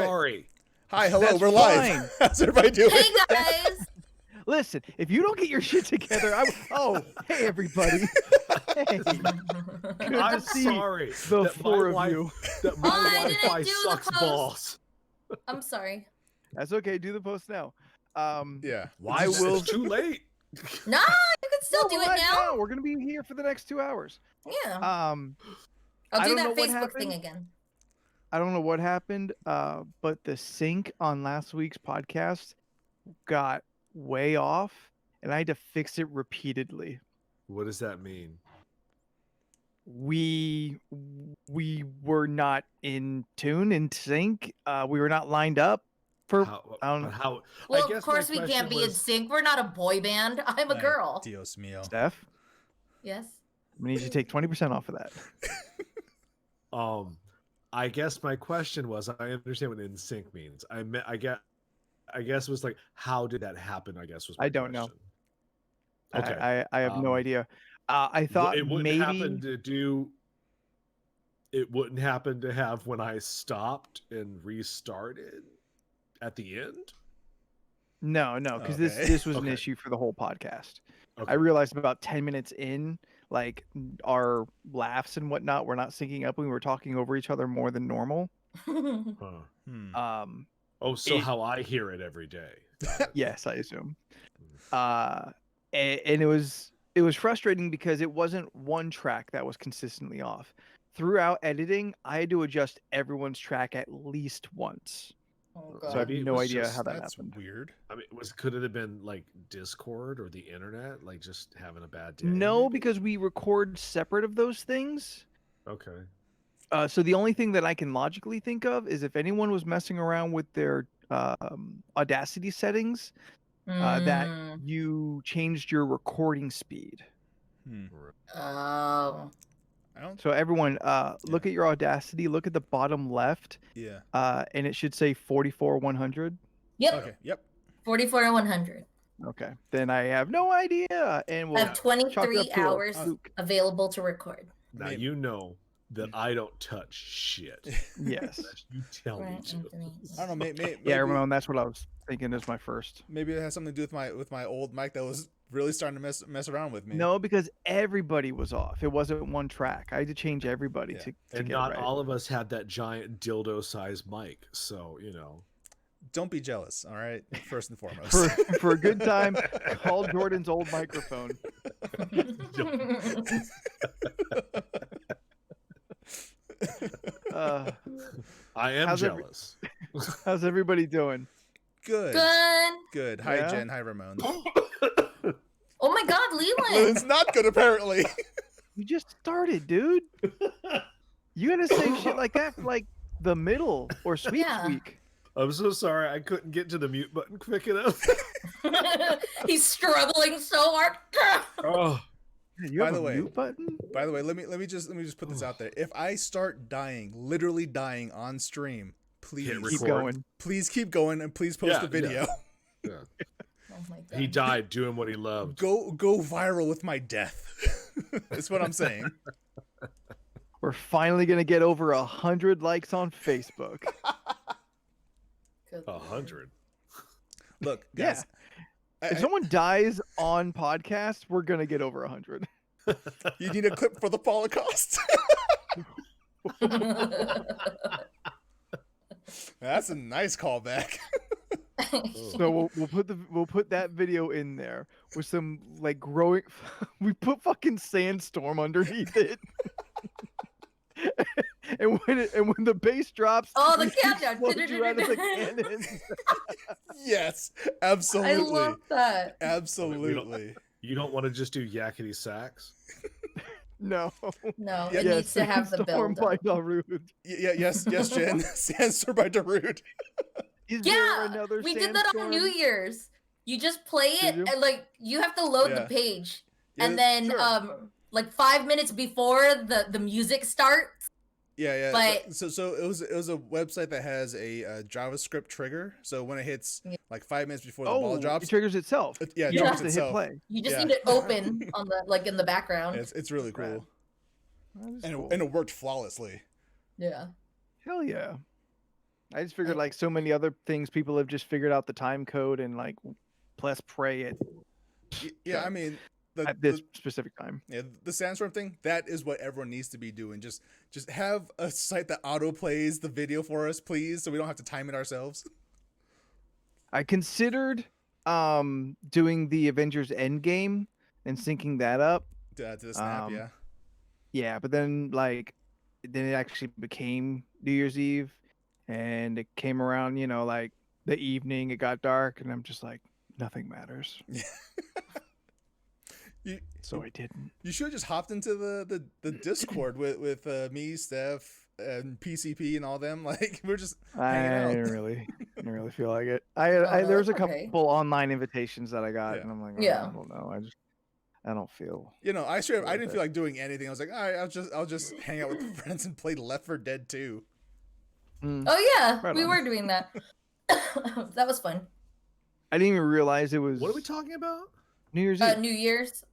sorry. Hi, hello, That's we're fine. live. How's everybody doing? Hey guys! Listen, if you don't get your shit together, hey everybody. Hey, good I'm to see sorry. the that four my of you. That my I didn't Wi-Fi do the sucks post. balls. I'm sorry. That's okay. Do the post now. Yeah. I will. It's too late. No, you can still No, do we're it live now. We're gonna be here for the next 2 hours. Yeah. I I'll do don't know that what Facebook thing happened. again. I don't know what happened, but the sync on last week's podcast got way off, and I had to fix it repeatedly. What does that mean? We were not in tune, in sync. We were not lined up for. I don't know. How? Well, I guess of course my we can't question be in was- sync. We're not a boy band. I'm a Ay, girl. Dios mío. Steph, Yes. I need you to take 20% off of that. I guess my question was, I understand what in sync means. I guess it was like, how did that happen? I guess was my I don't know. question. Okay. I have no idea. I thought it wouldn't maybe happen to do. It wouldn't happen to have when I stopped and restarted at the end. no, because Okay. this was an Okay. issue for the whole podcast. Okay. I realized about 10 minutes in, like our laughs and whatnot were not syncing up. We were talking over each other more than normal. Huh. Oh, so it- how I hear it every day. Got it. Yes, I assume. And it was frustrating because it wasn't one track that was consistently off. Throughout editing, I had to adjust everyone's track at least once. Oh, So I God. have Maybe it no was idea just- how that That's happened. weird. I mean, could it have been like Discord or the internet, like just having a bad day? No, maybe? because we record separate of those things. Okay. So the only thing that I can logically think of is if anyone was messing around with their Audacity settings, that Mm. you changed your recording speed. Oh. I don't. So everyone, look at your Audacity. Look at the bottom left, Yeah. and it should say 44-100. Yep. Okay. Yep. 44 and 100. Okay, then I have no idea, and I we'll have chalk it up 23 to a hours fluke. available to record. Now Maybe. you know that I don't touch shit. Yes. Unless you tell me Right, to. Anthony. I don't know. Maybe, Yeah, Ramon, that's what I was thinking as my first. maybe it has something to do with my old mic that was really starting to mess around with me. No, because everybody was off. It wasn't one track. I had to change everybody Yeah. to And get not it right. all of us had that giant dildo-sized mic, so you know. Don't be jealous. All right. First and foremost. For a good time, call Jordan's old microphone. I am how's jealous. How's everybody doing? Good. Good. Good. Hi, Yeah? Jen. Hi, Ramon. Oh my God, Leland. It's not good, apparently. You just started, dude. You gotta say shit like that for like the middle or sweeps Yeah. week. I'm so sorry I couldn't get to the mute button quick enough. He's struggling so hard. Oh, You By have the a way- mute button? By the way, let me just put this out there. If I start dying, literally dying on stream, please Hit Keep record. going. please keep going and please post Yeah, the video. yeah. Oh my God. He died doing what he loved. Go viral with my death. That's what I'm saying. We're finally gonna get over 100 likes on Facebook. Good 100. Look, Yeah. guys. If someone dies on podcast, we're gonna get over 100. You need a clip for the Holocaust. Lord. That's a nice callback. So we'll put that video in there with some like growing. We put fucking sandstorm underneath it. and when the bass drops, Oh, the we countdown. explode you out of the cannon. Yes, I absolutely. love that. Absolutely. You don't want to just do yakety sax? No. No, Yeah, it needs to have the Sandstorm build. by Darude. Yes, Jen. Sandstorm by Darude. Is there Yeah, another we did that on sandstorm? New Year's. You just play Did it you? and like you have to load Yeah. the page, Yeah, and then sure. like 5 minutes before the music starts. Yeah. But- So it was a website that has a JavaScript trigger. So when it hits Yeah. like 5 minutes before the Oh, ball it drops, triggers itself. it You don't don't drops have to hit itself. play. You just Yeah. need it open on the like in the background. It's really cool, That is and cool. it worked flawlessly. Yeah. Hell yeah. I just figured like so many other things, people have just figured out the time code and like press pray it Yeah, I mean, at this specific time. yeah, the sandstorm thing, that is what everyone needs to be doing. Just have a site that auto plays the video for us, please, so we don't have to time it ourselves. I considered doing the Avengers Endgame and syncing that up. To the snap, yeah. Yeah, but then it actually became New Year's Eve, and it came around, like the evening, it got dark, and I'm just like, nothing matters. So I didn't. You should have just hopped into the Discord with me, Steph, and PCP and all them. Like we're just hanging out. I didn't really feel like it. There was a couple online invitations that I got, Yeah. and I'm like, Yeah. I don't know. I don't feel. I didn't feel like doing anything. I was like, all right, I'll just hang out with friends and play Left 4 Dead 2. Oh yeah, Right we on. were doing that. That was fun. I didn't even realize it was. What are we talking about? New Year's Eve. New Year's,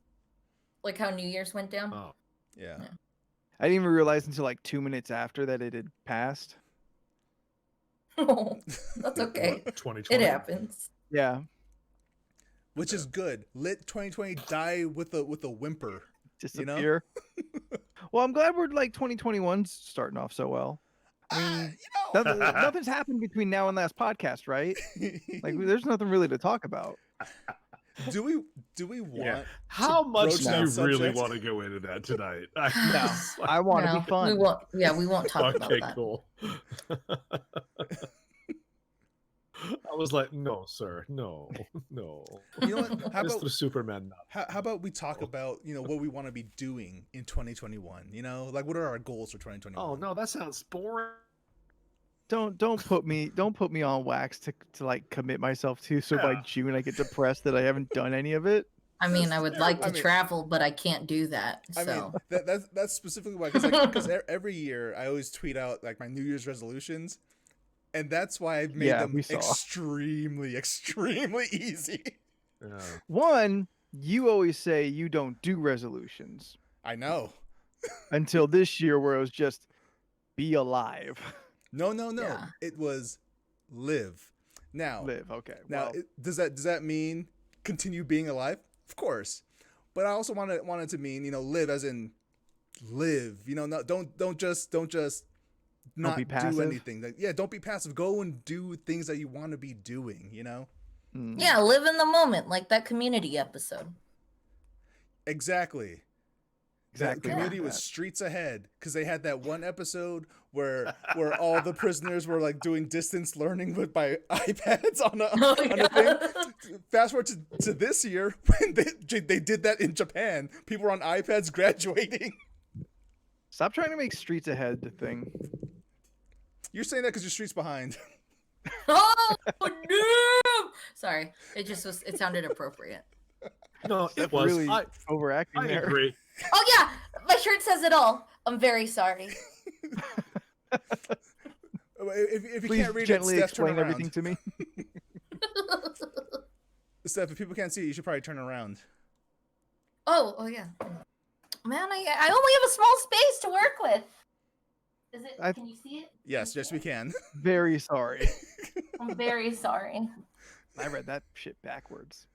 like how New Year's went down. Oh, Yeah. I didn't even realize until like 2 minutes after that it had passed. That's okay. what, 2020? It happens. Yeah, Which is good. Let 2020 die with a whimper. disappear. Well, I'm glad we're like 2021's starting off so well. I mean, nothing's happened between now and last podcast, right? Like, there's nothing really to talk about. do we want? Yeah. How much broach do that you really subject? want to go into that tonight? No, I want to No, be fun. We won't. Yeah, we won't talk Okay, about that. cool. I was like, no, sir, no. You know what? How about Mr. Superman? No. how about we talk about what we want to be doing in 2021? Like what are our goals for 2021? Oh no, that sounds boring. Don't put me on wax to like commit myself to. So by Yeah. June I get depressed that I haven't done any of it. I mean, I would like to I mean- travel, but I can't do that. I So mean, that's specifically why, because every year I always tweet out like my New Year's resolutions, and that's why I've made them we saw. extremely easy. Yeah. One, you always say you don't do resolutions I know. until this year where it was just be alive. No. Yeah. It was live. Now, Live. Okay. now, well, does that mean continue being alive? Of course, but I also want it to mean live as in live. Don't just not be do passive. anything. Like, yeah, don't be passive. Go and do things that you want to be doing. yeah, live in the moment, like that Community episode. Exactly. That Exactly community like was that. streets ahead because they had that one episode where all the prisoners were like doing distance learning by iPads on a thing. Fast forward to this year when they did that in Japan. People were on iPads graduating. Stop trying to make streets ahead the thing. You're saying that because your streets behind. Oh no! Sorry, it sounded appropriate. No, it was. Really overacting I there. agree. Oh yeah, my shirt says it all. I'm very sorry. If you Please can't read gently it, Steph, turn explain around. everything to me. Steph, if people can't see it, you should probably turn around. Oh yeah. Man, I only have a small space to work with. Is it? Can you see it? Yes, we can. Very sorry. I'm very sorry. I read that shit backwards.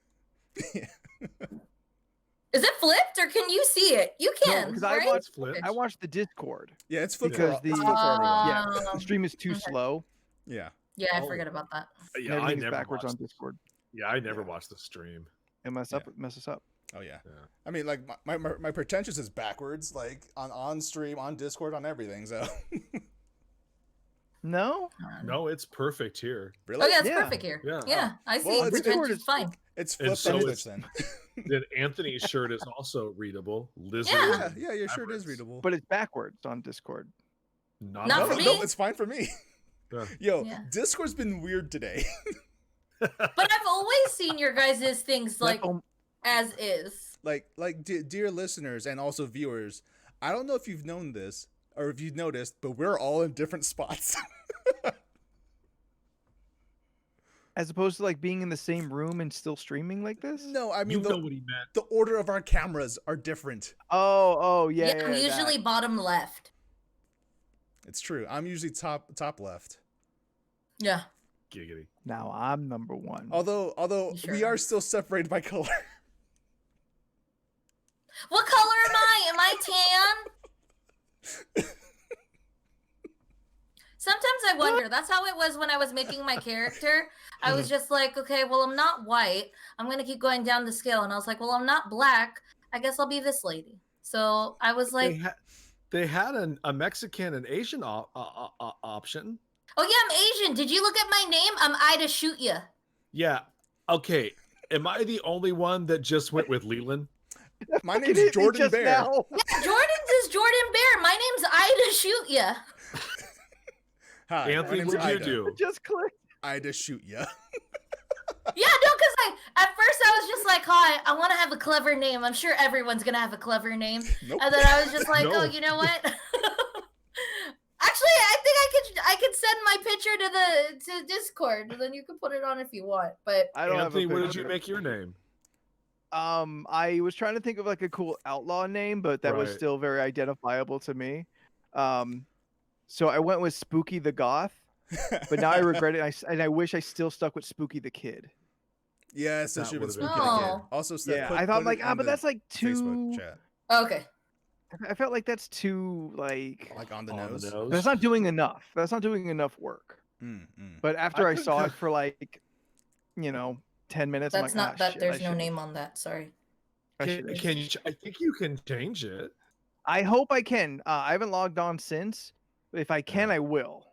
Is it flipped or can you see it? You can. because right? I watched Flipped. I watched the Discord. Yeah, it's flipped Because for, it's the- flipped for everyone. Yeah, Um, the stream is too okay. slow. Yeah. Yeah, I Oh. forget about that. Yeah, I Everything's never backwards watched. on Discord. Yeah, I never watched the stream. It mess us up. Oh yeah. Yeah. I mean, like my pretentious is backwards, like on stream, on Discord, on everything. So No, No, it's perfect here. really, Oh yeah, it's Yeah. perfect here. Yeah. Yeah, I see. Well, It's it's- Discord it's is- fine. it's And flipped so on it's- Twitch then. Then Anthony's shirt is also readable. Lizard. Yeah. Yeah, your shirt is backwards. readable. but it's backwards on Discord. Not Not no, for really. me. no, it's fine for me. Yeah. Yo, Yeah. Discord's been weird today. But I've always seen your guys' things like Like, as is. Dear listeners and also viewers, I don't know if you've known this or if you've noticed, but we're all in different spots. as opposed to like being in the same room and still streaming like this. No, I You mean know what he meant. the order of our cameras are different. Oh, yeah. Yeah, I'm usually bottom left. It's true. I'm usually top left. Yeah. Giggity. Now I'm number 1. Although You sure we are. are still separated by color. What color am I? Am I tan? Sometimes I wonder. That's how it was when I was making my character. I was just like, okay, well, I'm not white. I'm going to keep going down the scale. And I was like, well, I'm not black. I guess I'll be this lady. So I was like, They had a Mexican and Asian option. oh, yeah, I'm Asian. Did you look at my name? I'm Ida Shoot Ya. Yeah. Okay. Am I the only one that just went with Leland? My name's Jordan Bear. Now. Yeah, Jordan's is Jordan Bear. My name's Ida Shoot Ya. Hi, Anthony, my name's what'd you Ida. do? Just click. Ida shoot ya. Yeah, no, because at first I was just like, hi, I want to have a clever name. I'm sure everyone's going to have a clever name. Nope. And then I was just like, No. oh, you know what? Actually, I think I could send my picture to Discord, and then you can put it on if you want. But I don't Anthony, have a what did picture. you make your name? I was trying to think of like a cool outlaw name, but that was Right. still very identifiable to me. So I went with Spooky the Goth, but now I regret it. And I wish I still stuck with Spooky the Kid. Yeah, so That should have been would've spooky. been Again. good. Also, Steph, Yeah, put- I thought put like, it in but the that's like Facebook too. chat, okay. I felt like that's too like. like on the On nose. the nose. That's not doing enough. That's not doing enough work. But after I could saw co- it for like, 10 minutes, I'm That's like, not ah, that. shit, There's I no should've- name on that. Sorry. I Can, should've- can you? I think you can change it. I hope I can. I haven't logged on since. If I can, I will.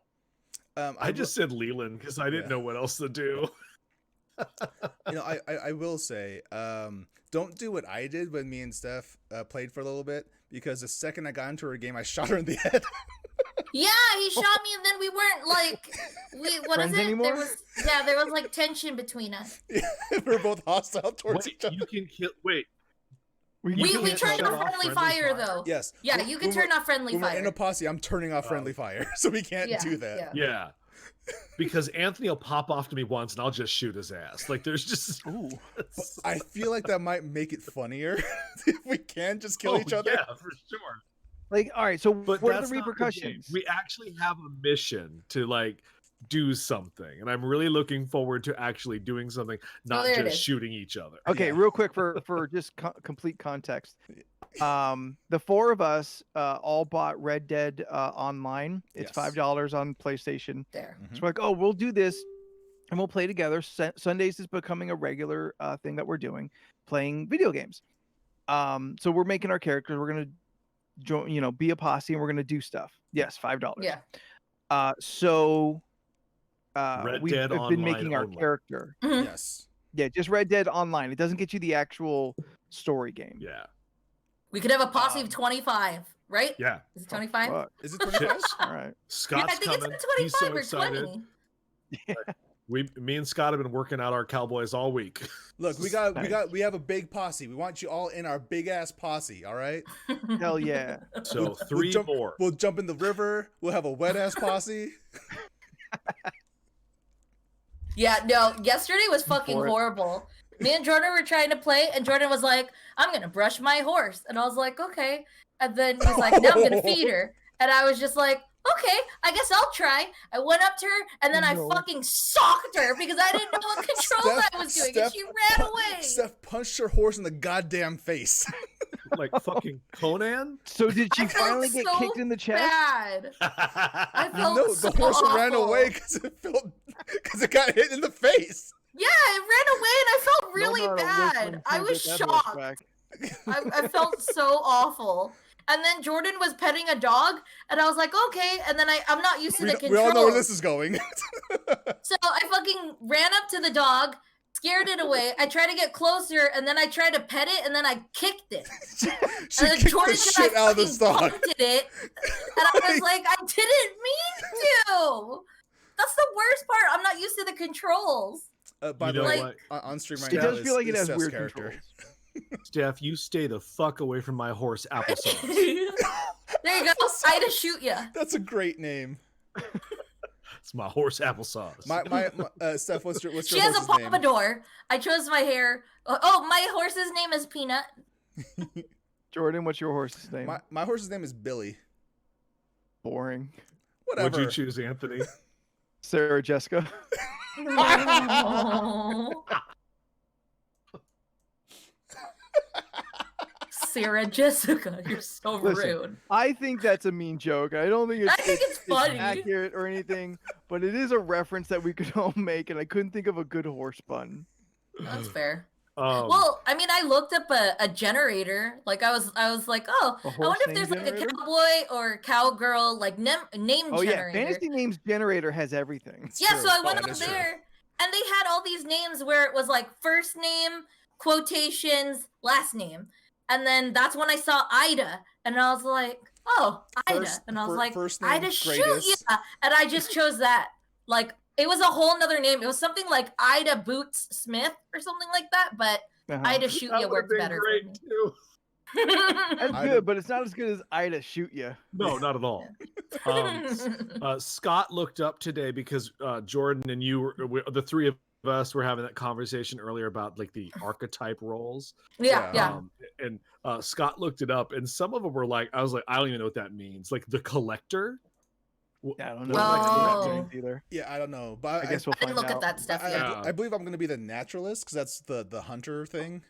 I just said Leland because I didn't Yeah. know what else to do. I will say, don't do what I did when me and Steph played for a little bit, because the second I got into her game, I shot her in the head. Yeah, he shot me, and then we weren't like, what is Friends it? anymore? There was like tension between us. We're both hostile towards Wait, each other. you can kill. Wait, We can't turned shut off off friendly friendly fire fire? though. Yes. Yeah, When- you can when turn we're- off friendly When we're fire. in a posse, I'm turning off friendly fire, so we can't Yeah, do that. yeah. yeah, because Anthony will pop off to me once, and I'll just shoot his ass. Like there's just. Ooh. I feel like that might make it funnier if we can just kill each other. Yeah, for sure. Like, all right. So But what are that's the not game. repercussions? We actually have a mission to like do something, and I'm really looking forward to actually doing something, not there it just is. shooting each other. Okay, Yeah. real quick for just complete context. The four of us all bought Red Dead Online. It's Yes. $5 on PlayStation. There. Mhm. So we're like, oh, we'll do this, and we'll play together. Sundays is becoming a regular thing that we're doing, playing video games. So we're making our characters. We're gonna join, be a posse, and we're gonna do stuff. Yes, $5. Yeah. So Red we've Dead been Online making our only. character. Mhm. Yes. Yeah, just Red Dead Online. It doesn't get you the actual story game. Yeah, We could have a posse of 25, right? yeah. Is it 25? Fuck. Is it 25? All right. Yeah, Scott's I think coming. it's He's 25 so or excited. 20. Me and Scott have been working out our Cowboys all week. Look, we have a big posse. We want you all in our big ass posse. All right. Hell yeah. So three jump, more. We'll jump in the river. We'll have a wet ass posse. Yeah, no, yesterday was fucking For it. horrible. Me and Jordan were trying to play, and Jordan was like, I'm going to brush my horse. And I was like, okay. And then he's like, now I'm going to feed her. And I was just like, okay, I guess I'll try. I went up to her, and then No. I fucking socked her because I didn't know what controls I was doing, and she ran away. Steph punched her horse in the goddamn face. Like fucking Conan. So did she I felt finally get so kicked in the chest? bad. I felt No, so the horse ran awful. away because it got hit in the face. Yeah, it ran away, and I felt really No, no, bad. Wolfman I can't was get that horse shocked. back. I felt so awful. And then Jordan was petting a dog, and I was like, okay. And then I'm not used to the We controls. all know where this is going. So I fucking ran up to the dog, scared it away. I tried to get closer, and then I tried to pet it, and then I kicked it. She And then kicked Jordan the said shit I out of this fucking dog. punked it. And I was like, I didn't mean to. That's the worst part. I'm not used to the controls. By You the know way, what? on stream right It now, does feel like it has Steph's weird character. controls. Steph, you stay the fuck away from my horse applesauce. There you go. I'd shoot ya. That's a great name. It's my horse applesauce. My Steph, what's your She has a horse's name? pompadour. I chose my hair. Oh, my horse's name is Peanut. Jordan, what's your horse's name? My horse's name is Billy. Boring. Whatever. Would you choose Anthony? Sarah Jessica. No. Sarah Jessica, you're so Listen, rude. I think that's a mean joke. I don't think I think it's funny. accurate or anything, but it is a reference that we could all make, and I couldn't think of a good horse pun. That's fair. Um, Well, I mean, I looked up a generator. Like, I was like, oh, A I horse wonder if name there's like generator? a cowboy or cowgirl like name Oh yeah, generator. Fantasy Names Generator has everything. It's Yeah, true. so I went That up is true. there, and they had all these names where it was like first name, quotations, last name, and then that's when I saw Ida, and I was like, oh, Ida, and I was like, first name, Ida shoot greatest. ya, and I just chose that. Like, it was a whole nother name. It was something like Ida Boots Smith or something like that, but Uh-huh. Ida shoot that ya would've worked been better great for me. too. That's Ida- good, but it's not as good as Ida Shoot Ya. No, not at all. Scott looked up today because Jordan and you, the three of us, were having that conversation earlier about like the archetype roles. yeah. And Scott looked it up, and some of them were like, I was like, I don't even know what that means. Like the collector. Yeah, I don't know Oh. what that means either. Yeah, I don't know, but I guess we'll I didn't find look out. at that stuff I, yet. Yeah. I believe I'm gonna be the naturalist because that's the hunter thing.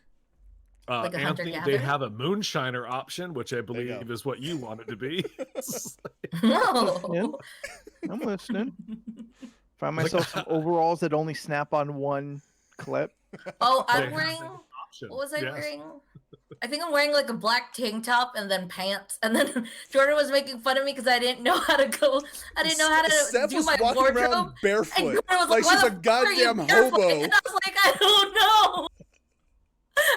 Like a Anthony, hunter-gatherer? they have a moonshiner option, which I you go. believe is what you want it to be. No. I'm listening. Find myself some overalls that only snap on one clip. Oh, They I'm have wearing. an option, What was I yes. wearing? I think I'm wearing like a black tank top and then pants. And then Jordan was making fun of me because I didn't know how to go. I didn't know how to Steph do was my walking wardrobe. around And barefoot, Jordan was like "Why she's the a fuck are you goddamn barefoot?" hobo. And I was like, I don't know.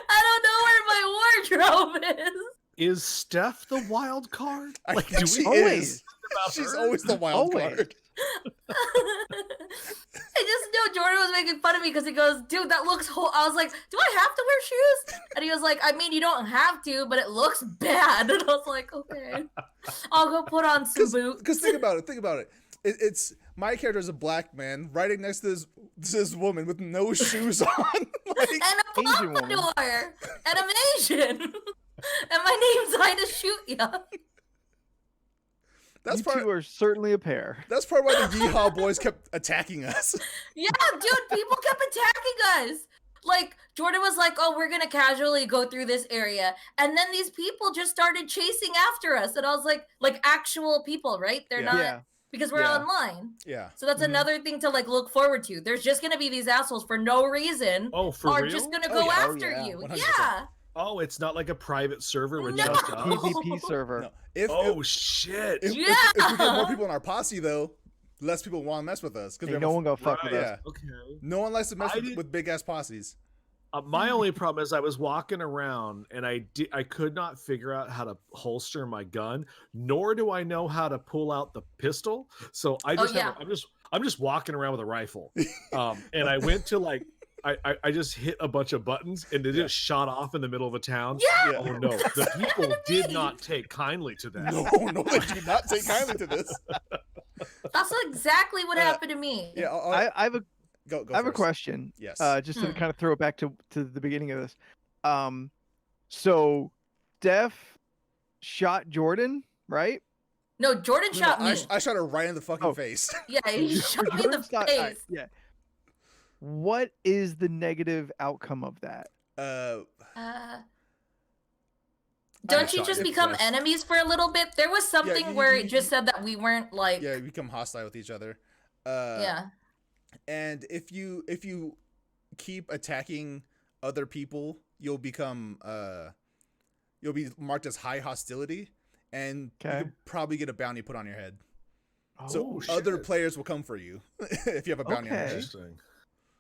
I don't know where my wardrobe is. Is Steph the wild card? I Like, think do she we always- is. about She's her? always the wild Always. card. I just know Jordan was making fun of me because he goes, dude, that looks I was like, do I have to wear shoes? And he was like, I mean, you don't have to, but it looks bad. And I was like, okay, I'll go put on some boots. Because think about it. It's my character is a black man riding next to this woman with no shoes on. Like, And a Asian woman. pompadour. And I'm Asian. And my name's Ida Shoot Ya. that's You part. two are certainly a pair. That's part why the Yeehaw boys kept attacking us. Yeah, dude, people kept attacking us. Like, Jordan was like, oh, we're going to casually go through this area. And then these people just started chasing after us. And I was like actual people, right? They're Yeah. not, Yeah. because we're Yeah. online. Yeah. So that's another thing to like look forward to. There's just going to be these assholes for no reason. Oh, for are real? just going to Oh, go yeah. Oh, after yeah. you. 100%. Yeah. Oh, it's not like a private server with No. just us. PvP server. No. If, Oh shit! if we get more people in our posse, though, less people want to mess with us. Ain't no one gonna fuck with Right. us. Yeah. Okay. No one likes to mess I with, did- with big ass posses. My only problem is I was walking around and I could not figure out how to holster my gun, nor do I know how to pull out the pistol. So I just yeah. I'm just walking around with a rifle. And I went to like I just hit a bunch of buttons and it just shot off in the middle of a town. Yeah. Oh no, the people did not take kindly to that. No, they do not take kindly to this. That's exactly what happened to me. Yeah, I have a go. I have a first. question. Yes. Just to kind of throw it back to the beginning of this. So Steph shot Jordan, right? No, Jordan No, shot me. I shot her right in the fucking Oh. face. Yeah, he shot me in the Jordan shot- all right, face. yeah. What is the negative outcome of that? Don't you shot just you become first. enemies for a little bit? There was something you- where you- it just said that we weren't like. Yeah, you become hostile with each other. Yeah. And if you keep attacking other people, you'll become you'll be marked as high hostility, and you Okay. could probably get a bounty put on your head. Oh, So shit. other players will come for you if you have a bounty on your Okay. head. Interesting.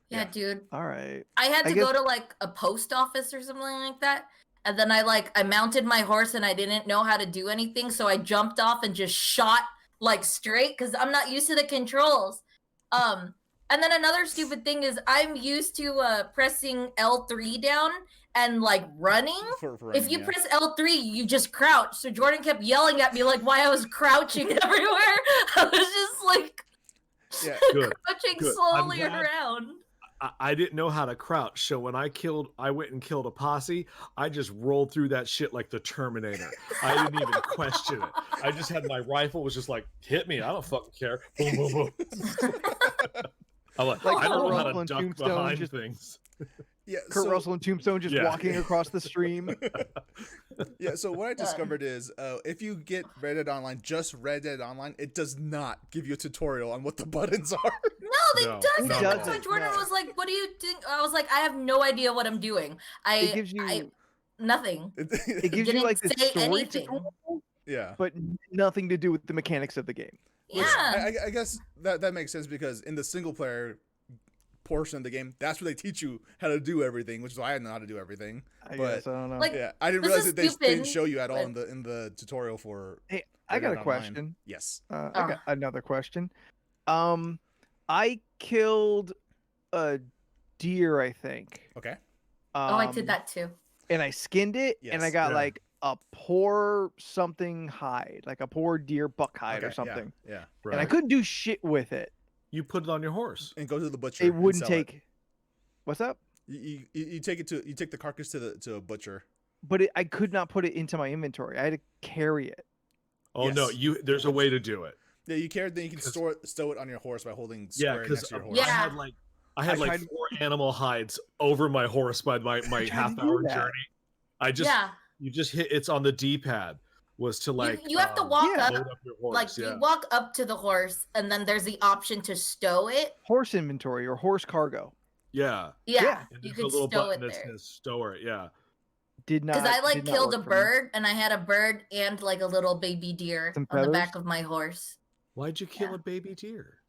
Yeah, Yeah. dude. all right. I had I to guess- go to like a post office or something like that. And then I mounted my horse and I didn't know how to do anything. So I jumped off and just shot like straight because I'm not used to the controls. And then another stupid thing is I'm used to pressing L3 down and like running. For If running, you yeah. press L3, you just crouch. So Jordan kept yelling at me like why I was crouching everywhere. I was just like Yeah. Good. crouching good. slowly I'm glad- around. I didn't know how to crouch, so when I went and killed a posse, I just rolled through that shit like the Terminator. I didn't even question it. I just had my rifle, was just like, hit me, I don't fucking care. Boom, boom, boom. I'm like, I don't know how to duck behind things. Yeah, Kurt Russell and Tombstone just walking across the stream. Yeah, so what I discovered is if you get Red Dead Online, just Red Dead Online, it does not give you a tutorial on what the buttons are. No, it doesn't. That's why Jordan was like, what do you think? I was like, I have no idea what I'm doing. It gives you nothing. It gives you like the story tutorial, yeah, but nothing to do with the mechanics of the game. Yeah. I guess that makes sense because in the single player portion of the game, that's where they teach you how to do everything, which is why I didn't know how to do everything. I guess, I don't know. Like, yeah, I didn't realize that they didn't show you at all in the tutorial for. Hey, I got a question. Yes. I got another question. I killed a deer, I think. Okay. I did that too. And I skinned it, and I got like a poor something hide, like a poor deer buck hide or something. Yeah. Right. And I couldn't do shit with it. You put it on your horse and go to the butcher. It wouldn't take. What's up? You take it to the carcass to a butcher. But I could not put it into my inventory. I had to carry it. Oh no, there's a way to do it. Yeah, you carry it, then you can stow it on your horse by holding square next to your horse. Yeah. I had like 4 animal hides over my horse by my half-hour journey. You just hit, it's on the D-pad, was to like you have to walk up your horse, like you walk up to the horse, and then there's the option to stow it. Horse inventory or horse cargo. Yeah. Yeah. And You there's could a little stow button it that there. says stow it. Yeah. Did not. Because I killed a work for me. bird, and I had a bird and like a little baby deer Some on the back feathers? of my horse. Why'd you kill a baby deer?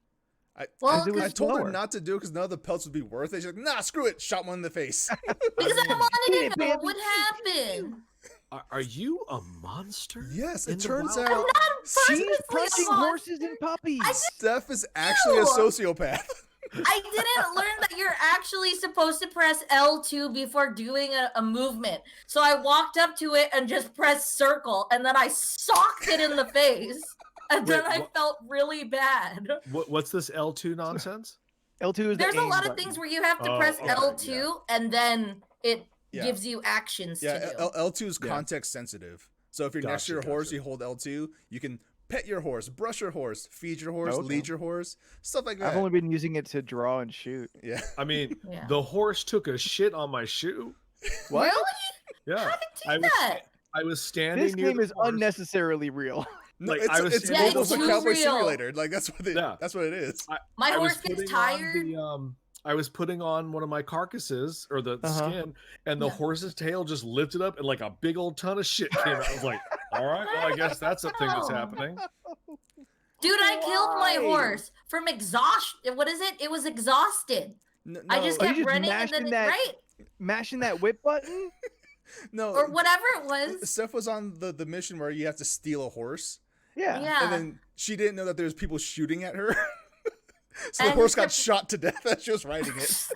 I it was told her slower. not to do it because none of the pelts would be worth it. She's like, nah, screw it. Shot one in the face. Because I wanted to know baby. what happened. Are you a monster? Yes, in it the punches wild? out I'm not She's personally punching a horses and puppies. Steph is actually a sociopath. I didn't learn that you're actually supposed to press L2 before doing a movement. So I walked up to it and just pressed circle, and then I socked it in the face. And then I felt really bad. What's this L2 nonsense? L2 is There's the a aim lot of button. things where you have to press L2 and then it gives you actions to do. L2 is context sensitive. So if you're next to your horse, you hold L2. You can pet your horse, brush your horse, feed your horse, lead your horse, stuff like that. I've only been using it to draw and shoot. Yeah. I mean, the horse took a shit on my shoe. What? Really? Yeah. How did it do that? I was standing This near game the is horse. unnecessarily real. No, Like, I was it's standing- almost a it's cowboy real. simulator. Like that's what it is. My I was horse gets putting on tired. I was putting on one of my carcasses or the skin, and the horse's tail just lifted up, and like a big old ton of shit came out. I was like, "All right, well, I guess that's a thing that's happening." Dude, I killed my horse from exhaustion. What is it? It was exhausted. No, I just Oh, you kept just running and mashing then that- Mashing that whip button? no, or whatever it was. Steph was on the mission where you have to steal a horse. Yeah. Yeah. And then she didn't know that there was people shooting at her. So the And horse she got kept- shot to death as she was riding it.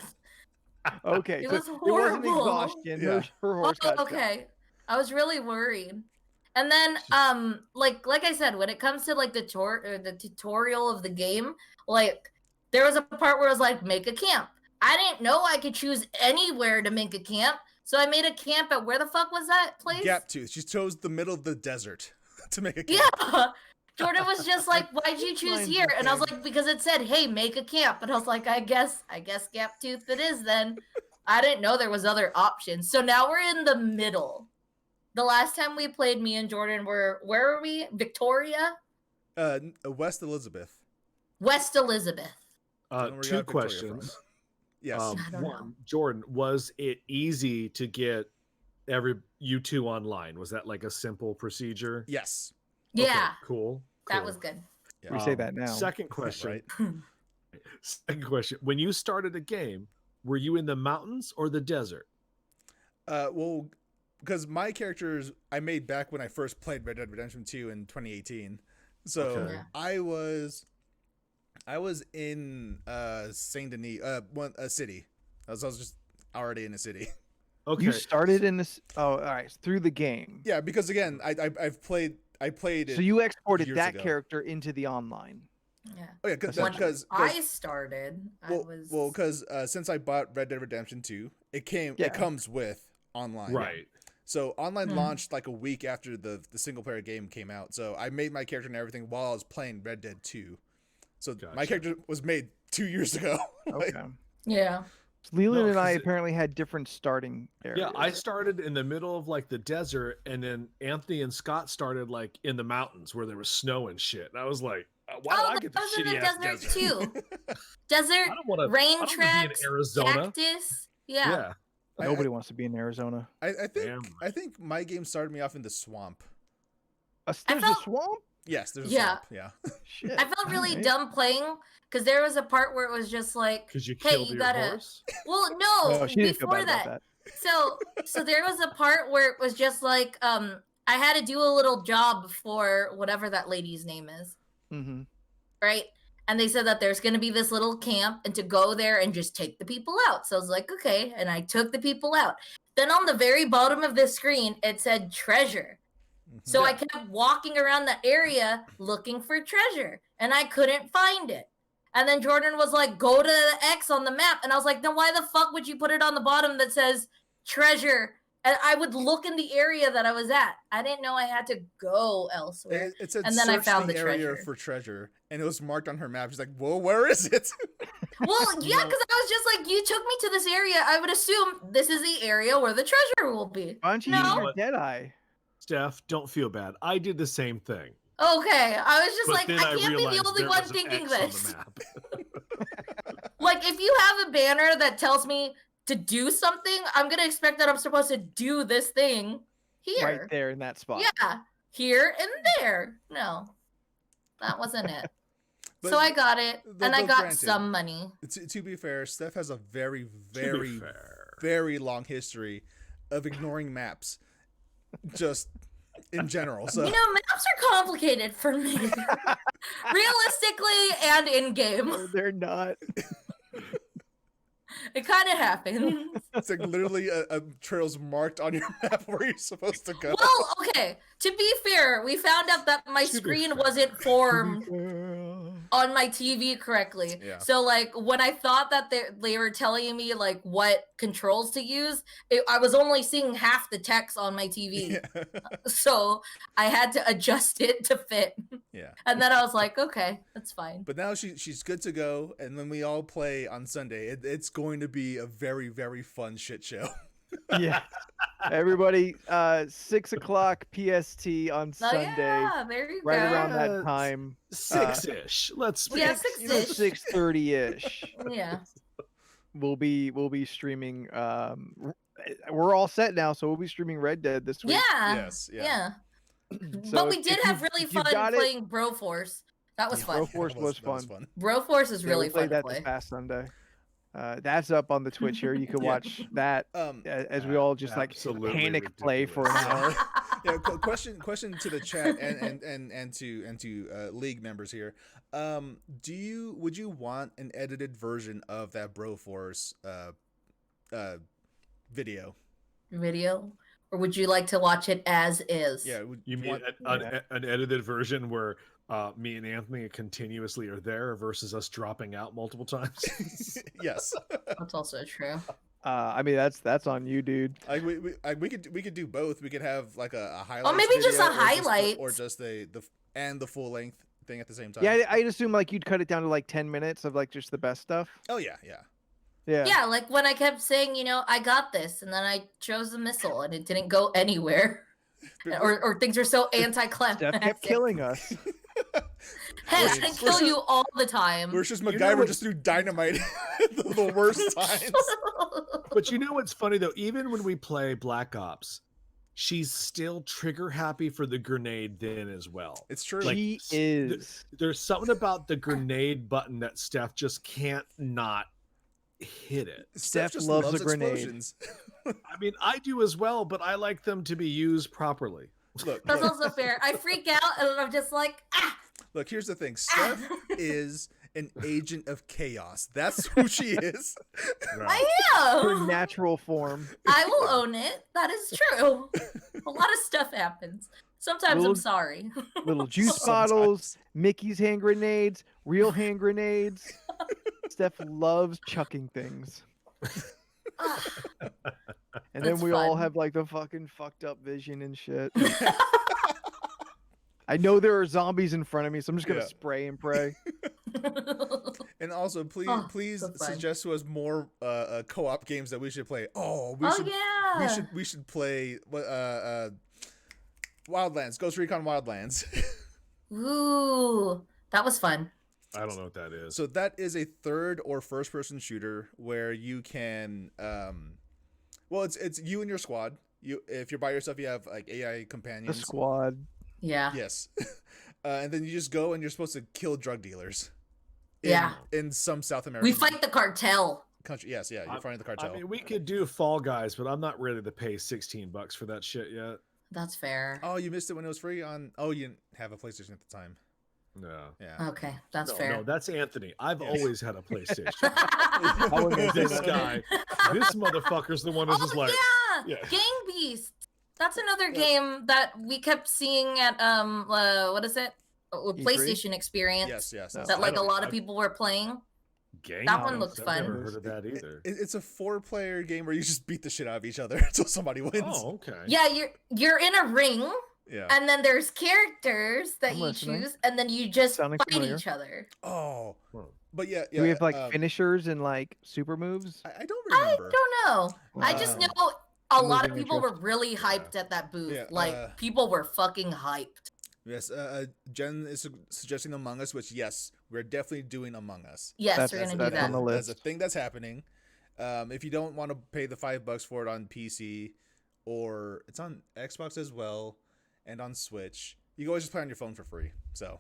Okay. It so was it wasn't horrible. exhaustion. Yeah. Her horse got shot. Okay. I was really worried. And then like I said, when it comes to like the tutorial of the game, like there was a part where it was like make a camp. I didn't know I could choose anywhere to make a camp. So I made a camp at where the fuck was that place? Gap Tooth. She chose the middle of the desert to make a camp. Yeah. Jordan was just like, why'd you choose Mine's here? the And I was same. like, because it said, hey, make a camp. And I was like, I guess Gap Tooth it is then. I didn't know there was other options. So now we're in the middle. The last time we played, me and Jordan were, where were we? Victoria? West Elizabeth. West Elizabeth. I don't know where you 2 got Victoria questions. from. Yes. I don't know. One, Jordan, was it easy to get you two online? Was that like a simple procedure? Yes. Okay, Yeah, cool. that cool. was good. Yeah. We say that now. Second question. Right. Second question. When you started a game, were you in the mountains or the desert? Well, because my characters I made back when I first played Red Dead Redemption 2 in 2018. So Okay. Yeah. I was in Saint Denis, a city. I was just already in a city. Okay. You started in this. Oh, all right. Through the game. Yeah, because again, I played So it. you exported years that ago. character into the online. Yeah. Oh yeah, When because I started, I was because since I bought Red Dead Redemption 2, it Yeah. comes with online. Right. So online Hmm. launched like a week after the single player game came out. So I made my character and everything while I was playing Red Dead 2. So my Gotcha. character was made 2 years ago. Like, Okay. yeah. Leland No, and I 'cause it- apparently had different starting areas. Yeah, I started in the middle of like the desert, and then Anthony and Scott started like in the mountains where there was snow and shit. And I was like, why do I Oh, get that the was in shitty the ass desert desert? too. I Desert, don't want to. rain I don't want to be in tracks, Arizona. cactus. Yeah. Yeah. Nobody wants to be in Arizona. I think Damn. I think my game started me off in the swamp. There's felt- a swamp? Yes, there's a Yeah. swamp. Yeah. Shit. I felt really alright. dumb playing because there was a part where it was just like, Because you hey, killed you your gotta. horse. Well, no, No, she didn't feel before bad about that. So there was a part where it was just like, I had to do a little job for whatever that lady's name is, Mm-hmm. right? And they said that there's going to be this little camp and to go there and just take the people out. So I was like, okay. And I took the people out. Then on the very bottom of the screen, it said treasure. So I kept walking around the area looking for treasure and I couldn't find it. And then Jordan was like, go to the X on the map. And I was like, then why the fuck would you put it on the bottom that says treasure? And I would look in the area that I was at. I didn't know I had to go elsewhere. It said And then I search found the the area treasure. for treasure, and it was marked on her map. She's like, "Whoa, where is it?" Well, yeah, because I was just like, you took me to this area. I would assume this is the area where the treasure will be. Why don't you No. use your Deadeye? Steph, don't feel bad. I did the same thing. Okay, I was just But like, then I can't be realized the only there one was an thinking X on the this. map. Like, if you have a banner that tells me to do something, I'm gonna expect that I'm supposed to do this thing here. Right there in that spot. Yeah, here and there. No, that wasn't it. But So I got it, and I though got granted, some money. To be fair, Steph has a very, To be very, fair. very long history of ignoring maps, just in general. So You know, maps are complicated for me, realistically and in game. No, they're not. It kind of happens. it's like literally a trail's marked on your map where you're supposed to go. Well, okay. To be fair, we found out that my To be screen fair. wasn't formed on my TV correctly. Yeah. So like when I thought that they were telling me like what controls to use, I was only seeing half the text on my TV. Yeah. So I had to adjust it to fit. Yeah. And then I was like, okay, that's fine. But now she's good to go, and when we all play on Sunday, it's going to be a very, very fun shit show. Yeah. Everybody, 6 o'clock PST on Oh Sunday, yeah, there you right go. around Yeah, that time. 6-ish. Let's be Yeah, You know, 6-ish. 6:30-ish. Yeah. We'll be streaming. We're all set now, so we'll be streaming Red Dead this week. Yeah. Yes, yeah. Yeah. So But we if did you- have really if you fun got it- playing Broforce. That was fun. Broforce was That fun. Broforce is Yeah, really we played fun to that play. this past Sunday. That's up on the Twitch here. You can Yeah. watch that as we all just like Absolutely panic play for an ridiculous. hour. Yeah, question to the chat and to league members here. Would you want an edited version of that Broforce video? Video? Or would you like to watch it as is? Yeah, You mean an edited version where me and Anthony continuously are there versus us dropping out multiple times? yes. That's also true. I mean, that's on you, dude. We could do both. We could have like a highlight. Oh, maybe just a highlight. or just the full length thing at the same time. Yeah, I'd assume like you'd cut it down to like 10 minutes of like just the best stuff. Oh yeah. Yeah. Yeah, like when I kept saying, I got this, and then I chose the missile, and it didn't go anywhere. Or things are so Steph anticlimactic. kept killing us. Hey, I We're- can kill you all the time. Where's just know MacGyver what- just threw dynamite at the worst times. But you know what's funny though? Even when we play Black Ops, she's still trigger happy for the grenade then as well. It's true. Like, She s- is. There's something about the grenade button that Steph just can't not hit it. Steph just loves a loves grenade. explosions. I mean, I do as well, but I like them to be used properly. Look, That's look, also fair. I freak out, and I'm just like, look, here's the thing. Steph is an agent of chaos. That's who she is. Right. I Her am. natural form. I will own it. That is true. A lot of stuff happens. Sometimes Little- I'm sorry. Little juice Sometimes. bottles, Mickey's hand grenades, real hand grenades. Steph loves chucking things. Ah, And then That's we all fun. have like the fucking fucked up vision and shit. I know there are zombies in front of me, so I'm just gonna Yeah. spray and pray. And also, please, Oh, please so fun. suggest to us more co-op games that we should play. Oh, oh yeah. we should play Wildlands, Ghost Recon Wildlands. Ooh, that was fun. I don't know what that is. So that is a third or first person shooter where you can well, it's you and your squad. If you're by yourself, you have like AI The companions. squad. Yeah. Yes. And then you just go and you're supposed to kill drug dealers. Yeah. In some South American We fight the cartel. country. Yes, yeah, you're fighting the cartel. I mean, we could do Fall Guys, but I'm not ready to pay $16 for that shit yet. That's fair. Oh, you missed it when it was free on. Oh, you didn't have a PlayStation at the time. No. Yeah. Okay, that's No, fair. no, that's Anthony. I've Yes. always had a PlayStation. I wasn't gonna say This that. guy, this motherfucker's the one who's just like, yeah, yeah. Gang Beast. That's another game that we kept seeing at what is it? E3? PlayStation Experience. Yes. No. That I like a don't- lot of I- people were playing. Gang That one Beast? looks I've fun. never heard of that either. It's a 4-player game where you just beat the shit out of each other until somebody wins. Oh, okay. Yeah, you're in a ring, Yeah. and then there's characters that I'm you listening. choose, and then you just Sounding fight familiar. each other. Oh. Hmm. But yeah. Do we have like um, finishers and like super moves? I don't I remember. don't know. I just Um, know a lot of losing people were interest. really hyped at that booth. Yeah, Like people were fucking hyped. Yes. Jen is suggesting Among Us, which yes, we're definitely doing Among Us. Yes, That's- we're gonna do that's that. on the list. That's a thing that's happening. If you don't want to pay the $5 for it on PC, or it's on Xbox as well, and on Switch, you can always just play on your phone for free. So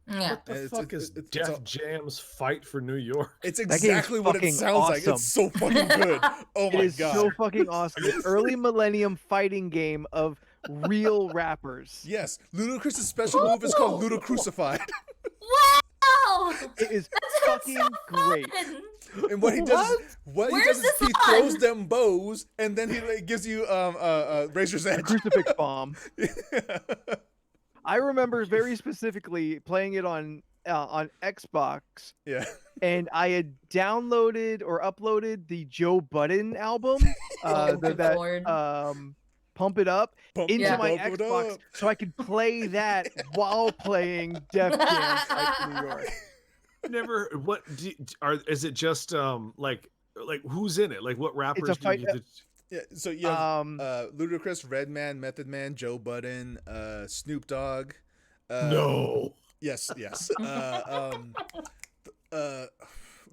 Yeah. What the It's- fuck it's- is it's Def all- Jam's Fight for New York? it's game's exactly what it fucking sounds like. awesome. It's so fucking good. Oh It my is god. so fucking awesome. An early millennium fighting game of real rappers. Yes, Ludacris' special move is called Ludacrucified. Wow. It is That fucking sounds great. fun. And what he does, what he Where's does is this he on? throws them bows, and then he like, gives you Razor's The Edge. crucifix bomb. I remember very specifically playing it on Xbox, Yeah. and I had downloaded or uploaded the Joe Budden album, Oh, good that lord. Pump It Up, Pump into Yeah. my it Xbox, up. so I could play that while playing Def Jam Fight for New York. Never. What is it? Just like who's in it? Like what rappers? a fight- Yeah, so you have Um, Ludacris, Redman, Method Man, Joe Budden, Snoop Dogg. No. Yes.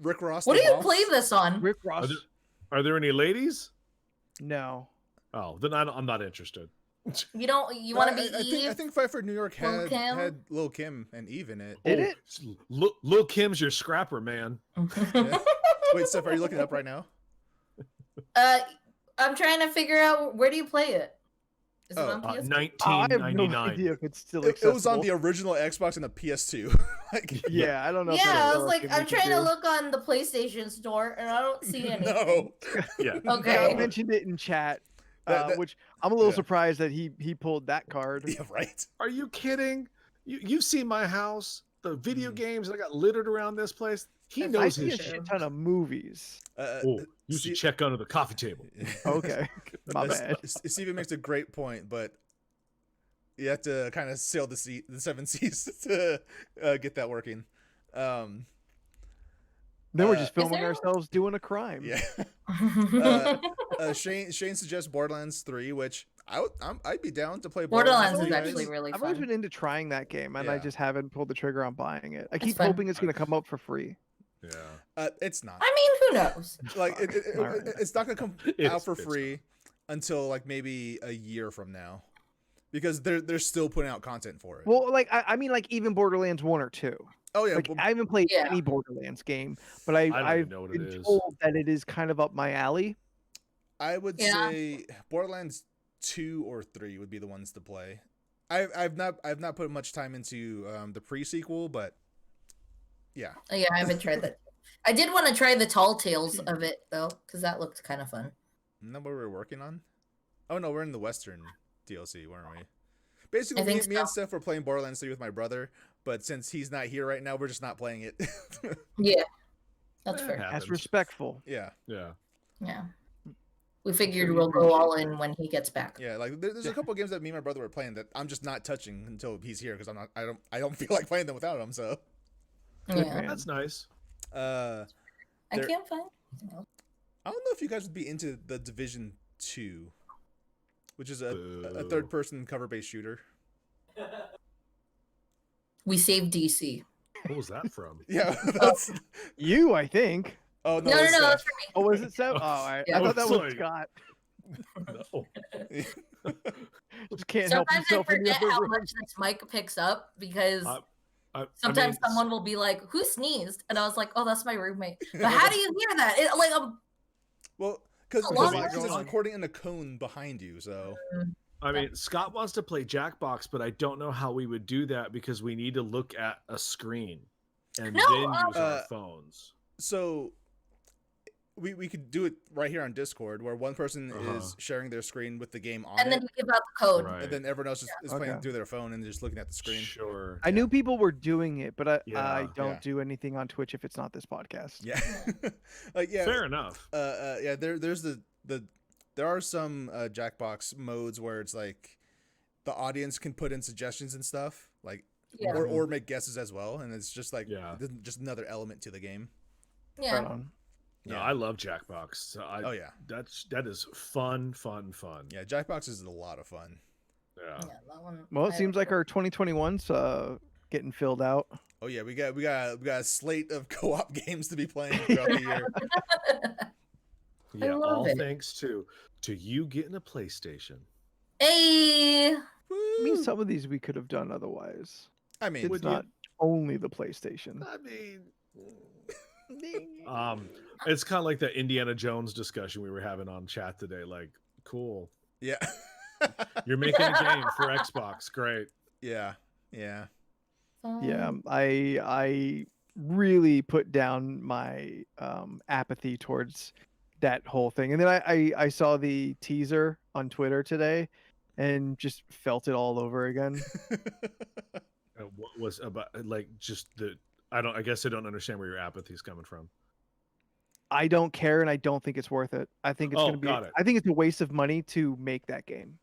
Rick Ross. What the do you Boss. play this on? Rick Ross. Are there any ladies? No. Oh, then I'm not interested. You don't. You want to be I Eve? think Fight for New York Lil' Kim? had Lil Kim and Eve in it. Did it? Lil Kim's your scrapper, man. Yeah. Wait, Steph, are you looking it up right now? I'm trying to figure out where do you play it? Is it Oh, on PS? I have no 1999. idea if it's still It accessible. was on the original Xbox and the PS2. Like, Yeah, I don't know. if Yeah, that's I was like, what I'm we can trying to do. look on the PlayStation Store and I don't see anything. no. Yeah. Okay. Yeah, I mentioned it in chat, That- which I'm a little yeah. surprised that he pulled that card. Yeah, right. Are you kidding? You've seen my house, the video Mm. games that got littered around this place. He I I knows see a his shit. shit. shit ton of movies. Oh, you see- should check under the coffee table. Okay, my bad. Steven makes a great point, but you have to kind of sail the 7 seas to get that working. Then we're just Is filming there- ourselves doing a crime. Yeah. Shane suggests Borderlands 3, which I'd be down to play. Borderlands with is you actually guys. really I've always fun. been into trying that game, and I Yeah. just haven't pulled the trigger on buying it. I It's keep fun. hoping it's going to come out for free. Yeah. It's not. I mean, who knows? Like All right. it's not gonna come It's- out for it's free until like maybe a year from now, because they're still putting out content for it. Well, like I mean, like even Borderlands 1 or 2. Oh yeah, Like well, I haven't played Yeah. any Borderlands game, but I don't even I've know what it been is. told that it is kind of up my alley. I would Yeah. say Borderlands 2 or 3 would be the ones to play. I've not put much time into the pre-sequel, but yeah. Oh, yeah, I haven't tried that. I did want to try the Tall Tales of it though, because that looked kind of fun. Isn't that what we're working on? Oh no, we're in the Western DLC, weren't we? Basically, I think me and Steph were playing Borderlands 3 with my brother, but since he's not here right now, we're just not playing it. Yeah, that's That fair. happens. That's respectful. Yeah. Yeah. Yeah. We figured we we'll go all appreciate in that. when he gets back. Yeah, like there's a couple games that me and my brother were playing that I'm just not touching until he's here because I don't feel like playing them without him. So Good Yeah. man. That's nice. uh, I There- can't find anything else. I don't know if you guys would be into the Division 2, which is a Boo. third-person cover-based shooter. We saved DC. What was that from? Yeah, that's. You, I think. Oh No, no, it's, no, that's for me. Oh, was it Seb? Oh, Yeah. I thought that was Sorry. Scott. No. Just can't help Sometimes I himself in the forget other how room. much this mic picks up because I sometimes mean, someone will be like, "Who sneezed?" And I was like, "Oh, that's my roommate." But how do you hear that? It, like, Well, because A lot it's going on. recording in a cone behind you, so. I mean, Scott wants to play Jackbox, but I don't know how we would do that because we need to look at a screen and No, then use our phones. So we could do it right here on Discord, where one person Uh-huh. is sharing their screen with the game on and it, then you give out the code. Right. and then everyone else is playing Okay. through their phone and just looking at the screen. Sure. I knew people were doing it, but I Yeah. don't Yeah. do anything on Twitch if it's not this podcast. Yeah, like yeah, Fair enough. yeah. There's there are some Jackbox modes where it's like the audience can put in suggestions and stuff, like Yeah. or make guesses as well, and it's just like Yeah. just another element to the game. Yeah. Right on. No, Yeah. I love Jackbox. So Oh yeah, that is fun. yeah. Jackbox is a lot of fun. Yeah. Yeah, that one. Well, it seems like our 2021's getting filled out. Oh yeah, we got a slate of co-op games to be playing throughout the year. Yeah. love All it. thanks to you getting a PlayStation. Hey. I mean, some of these we could have done otherwise. I mean, It's Would you- not only the PlayStation. I mean, it's kind of like the Indiana Jones discussion we were having on chat today. Like, cool, yeah, you're making a game for Xbox. Great. yeah. Yeah, Fun. I really put down my apathy towards that whole thing, and then I saw the teaser on Twitter today, and just felt it all over again. What was about like just the? I guess I don't understand where your apathy is coming from. I don't care, and I don't think it's worth it. I think it's Oh, gonna be. got it. I think it's a waste of money to make that game.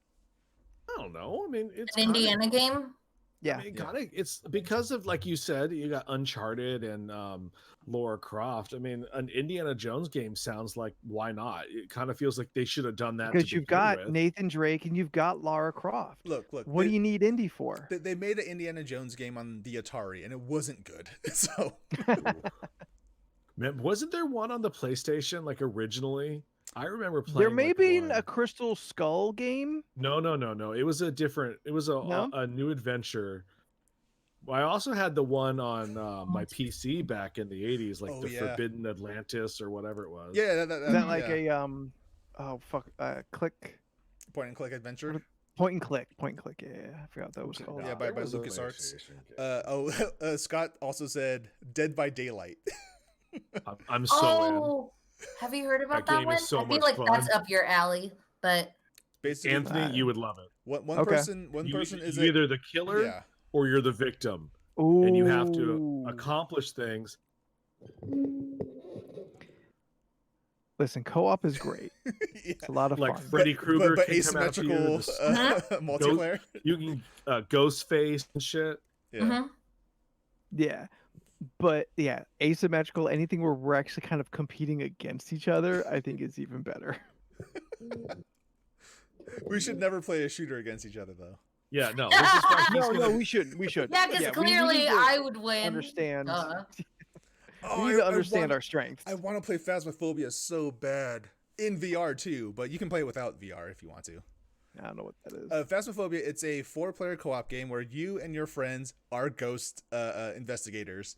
I don't know. I mean, it's An kinda- Indiana game. Yeah, I mean, it's because of, like you said, you got Uncharted and Laura Croft. I mean, an Indiana Jones game sounds like, why not? It kind of feels like they should have done that because to you've begin got with. Nathan Drake and you've got Lara Croft. Look. What do you need Indy for? They made an Indiana Jones game on the Atari, and it wasn't good. So Man, wasn't there one on the PlayStation like originally? I remember playing. There may like, be one. a Crystal Skull game. No. It was a different. It was No? a new adventure. Well, I also had the one on my PC back in the '80s, like Oh, the yeah. Forbidden Atlantis or whatever it was. yeah, Is that like yeah. oh fuck, click, Point and click adventure? point and click, Yeah, I forgot what that was called. Yeah, Nah, by there was a LucasArts. PlayStation game. Scott also said Dead by Daylight. I'm so in. Oh, have you heard about That that game one? is so I feel much like that's fun. up your alley, but Basically, Anthony, you would love it. one Okay. person is you're either the killer yeah. or you're the victim, Ooh. and you have to accomplish things. Listen, co-op is great. Yeah. It's a lot of Like fun. Freddy Krueger but can come out to you. asymmetrical multiplayer. You can Ghostface and shit. Yeah. mhm. Yeah, but yeah, asymmetrical. Anything where we're actually kind of competing against each other, I think is even better. We should never play a shooter against each other, though. Yeah, no. This is why he's No, gonna, we should. Yeah, because clearly need to I would win. understand. Oh, We need to understand our strengths. I want to play Phasmophobia so bad in VR too, but you can play it without VR if you want to. I don't know what that is. Phasmophobia, it's a 4-player co-op game where you and your friends are ghost investigators,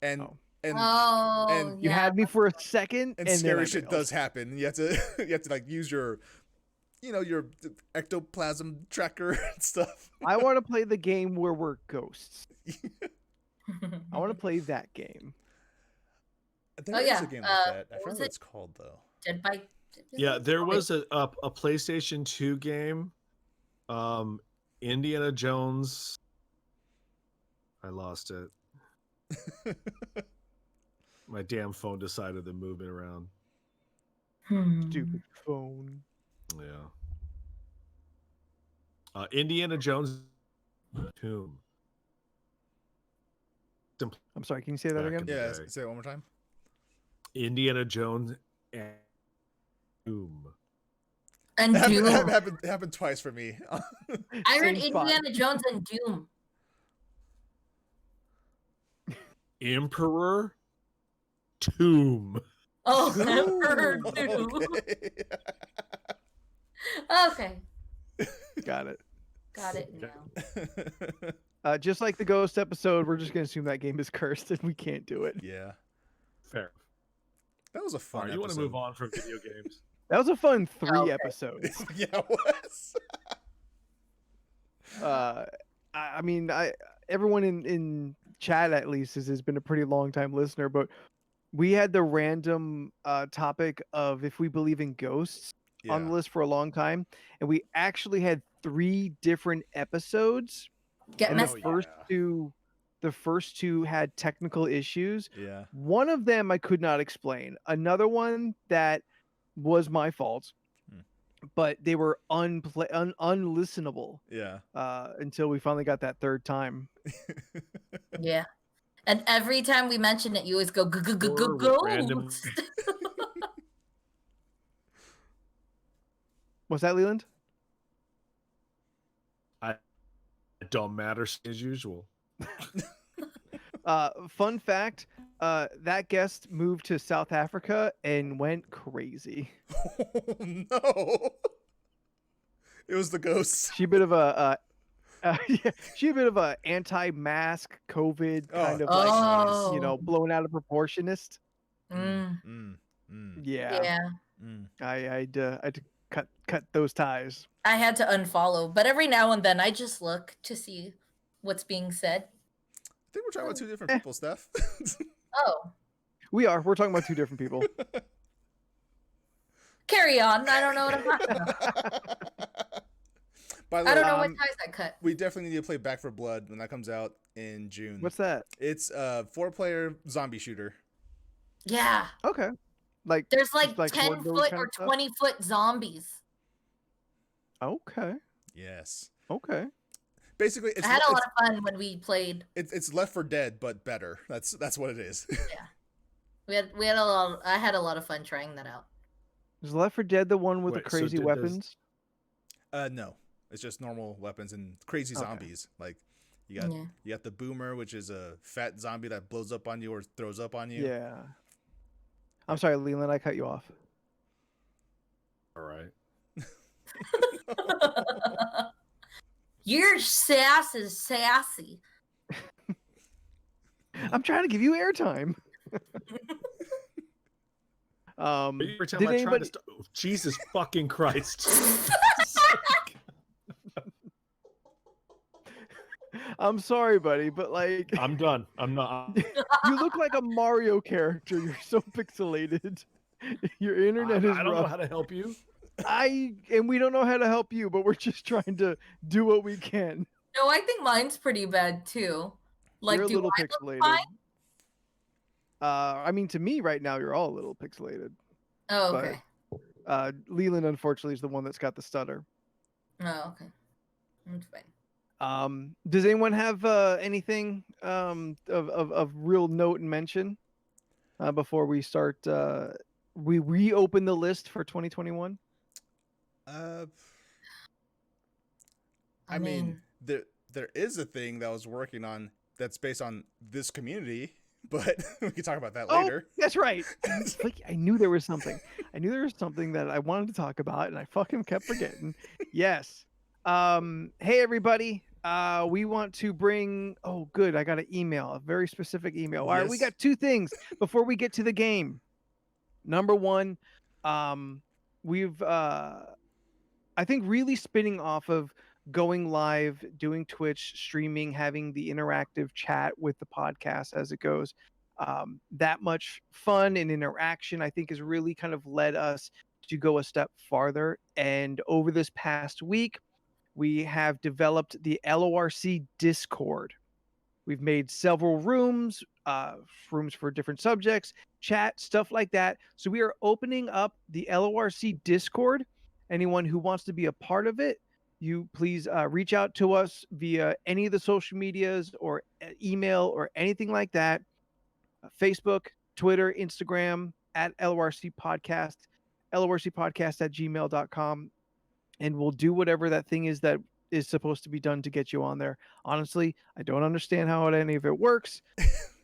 and Oh. Oh, and You yeah. had me for a second, and then I scary shit bailed. does happen. You have to like use your ectoplasm tracker and stuff. I want to play the game where we're ghosts. I want to play that game. There is yeah, a game like that. I what forgot was what it? it's called though. Dead by. yeah, there was a PlayStation 2 game. Indiana Jones. I lost it. My damn phone decided to move it around. Stupid phone. Yeah. Indiana Jones Tomb. I'm sorry, can you say that Back again? in the Yeah, day. say it one more time. Indiana Jones and Tomb. And It Doom. happened twice for me. I heard Same spot. Indiana Jones and Doom. Emperor Tomb. Oh, Doom. Emperor Doom. Okay. Okay, Got it. got it now. Just like the Ghost episode, we're just gonna assume that game is cursed and we can't do it. Yeah, Fair. that was a All fun. right, you want to episode. move on from video games? That was a fun 3 Okay. episodes. Yeah, it was. I mean, everyone in chat at least has been a pretty long time listener, but we had the random topic of if we believe in ghosts on the list for a long time, and we actually had 3 different episodes. Get And messed the first two had technical issues. Yeah. One of them I could not explain. Another one that was my fault, but they were unlistenable. Yeah. Until we finally got that third time. Yeah. And every time we mention it, you always go Or with go. random- What's that, Leland? It don't matter as usual. Fun fact, that guest moved to South Africa and went crazy. Oh, no. It was the ghosts. She a bit of a she a bit of a anti-mask COVID kind of like, Oh. blown out of proportionist. Mm, Yeah. yeah. I had to cut those ties. I had to unfollow, but every now and then I just look to see what's being said. I think we're talking about 2 different people, Steph. Oh, We're talking about 2 different people. carry on. I don't know what I'm talking about. By the I way, don't know what ties I cut. we definitely need to play Back 4 Blood when that comes out in June. What's that? It's a 4-player zombie shooter. Yeah. Okay. Like There's like just 10 Horde mode foot kind or of stuff? 20 foot zombies. Okay. Yes. Okay. Basically, I had a lot of fun when we played. it's Left 4 Dead, but better. That's what it is. We had a lot. I had a lot of fun trying that out. Is Left 4 Dead the one with Wait, the so crazy does- weapons? No. It's just normal weapons and crazy Okay. zombies. Like you Yeah. got the boomer, which is a fat zombie that blows up on you or throws up on you. Yeah. I'm sorry, Leland, I cut you off. All right. Your sass is sassy. I'm trying to give you airtime. Every time did I try anybody... to Jesus fucking Christ. I'm sorry, buddy, but like I'm done. I'm not. you look like a Mario character. You're so pixelated. Your internet is I don't know rough. how to help you. And we don't know how to help you, but we're just trying to do what we can. No, I think mine's pretty bad too. Like, You're a do little I look pixelated. fine? I mean, to me right now, you're all a little pixelated. Oh, But- okay. Leland, unfortunately, is the one that's got the stutter. Oh, okay. That's fine. Does anyone have anything of real note and mention before we start? We reopen the list for 2021. I mean, there is a thing that I was working on that's based on this community, but we can talk about that later. Oh, that's right. It's like, I knew there was something. I knew there was something that I wanted to talk about, and I fucking kept forgetting. Yes. Hey everybody. We want to bring. Oh, good. I got an email, a very specific email. All right, we Yes. got 2 things before we get to the game. Number one, we've I think really spinning off of going live, doing Twitch, streaming, having the interactive chat with the podcast as it goes. That much fun and interaction, I think, has really kind of led us to go a step farther. And over this past week, we have developed the LORC Discord. We've made several rooms for different subjects, chat, stuff like that. So we are opening up the LORC Discord. Anyone who wants to be a part of it, you please reach out to us via any of the social medias or email or anything like that. Facebook, Twitter, Instagram, at LORC Podcast, LORCpodcast@gmail.com. And we'll do whatever that thing is that is supposed to be done to get you on there. Honestly, I don't understand how any of it works.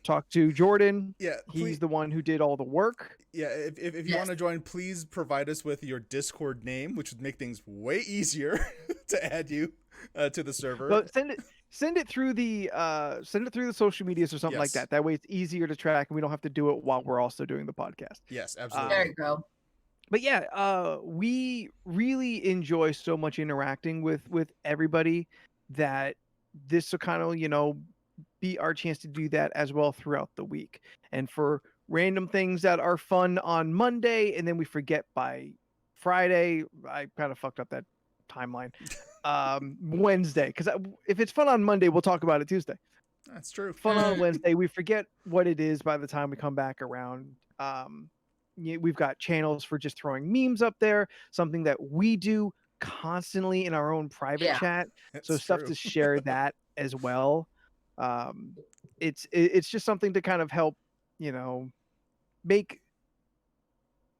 Talk to Jordan. Yeah, He's the one who did all the work. Yeah, if you want to join, please provide us with your Discord name, which would make things way easier to add you to the server. But send it through the social medias or something like that. That way it's easier to track and we don't have to do it while we're also doing the podcast. Yes, absolutely. There you go. But yeah, we really enjoy so much interacting with everybody that this will kind of, be our chance to do that as well throughout the week. And for random things that are fun on Monday and then we forget by Friday, I kind of fucked up that timeline. Wednesday, because if it's fun on Monday, we'll talk about it Tuesday. That's true. Fun on Wednesday, we forget what it is by the time we come back around. We've got channels for just throwing memes up there, something that we do constantly in our own private chat. So stuff to share that as well. It's just something to kind of help, make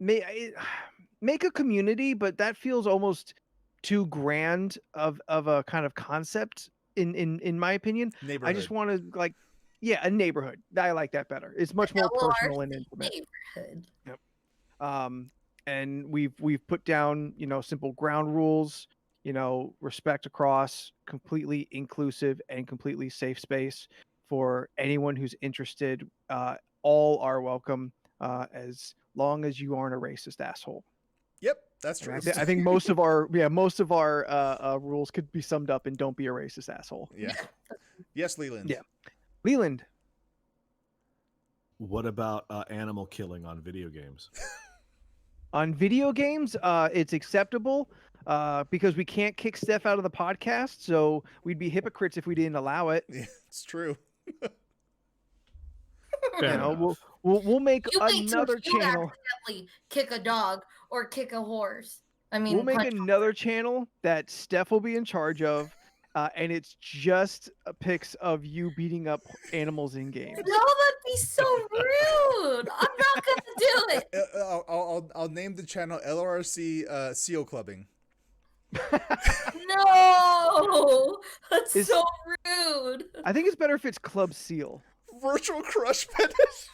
a community, but that feels almost too grand of a kind of concept in my opinion. I just want to a neighborhood. I like that better. It's much more personal and intimate. Neighborhood. Yep. And we've put down, simple ground rules, respect across, completely inclusive and completely safe space for anyone who's interested. All are welcome, as long as you aren't a racist asshole. Yep, that's true. I think most of our rules could be summed up in don't be a racist asshole. Yeah. Yes, Leland. Yeah. Leland. What about animal killing on video games? On video games, it's acceptable because we can't kick Steph out of the podcast, so we'd be hypocrites if we didn't allow it. Yeah, it's true. We'll make another channel. Accidentally kick a dog or kick a horse. I mean, we'll make another channel that Steph will be in charge of, and it's just pics of you beating up animals in games. No, that'd be so rude. I'm not gonna do it. I'll name the channel LRC Seal Clubbing. No, that's so rude. I think it's better if it's Club Seal. Virtual crush fetish.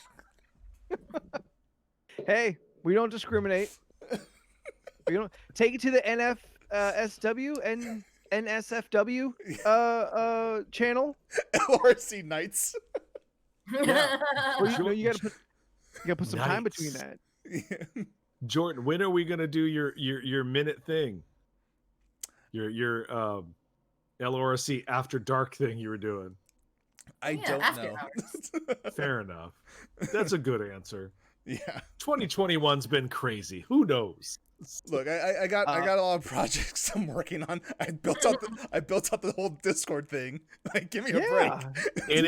Hey, we don't discriminate. We don't take it to the NFSW and NSFW channel. LRC Nights. Yeah. Well, you gotta put some time between that. Yeah. Jordan, when are we gonna do your minute thing? Your LORC after dark thing you were doing? I don't know. Fair enough. That's a good answer. Yeah. 2021's been crazy. Who knows? Look, I got a lot of projects I'm working on. I built out the whole Discord thing. Like, give me a break. And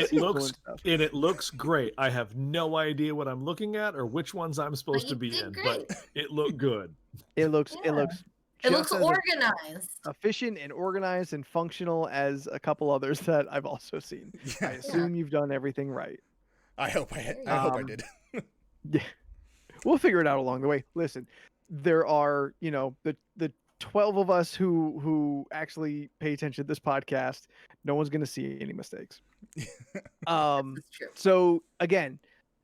it looks great. I have no idea what I'm looking at or which ones I'm supposed to be in, but it looked good. It looks organized, efficient and organized and functional as a couple others that I've also seen. Yeah. I assume you've done everything right. I hope I did. Yeah, we'll figure it out along the way. Listen, there are the 12 of us who actually pay attention to this podcast. No one's gonna see any mistakes. That's true. So again,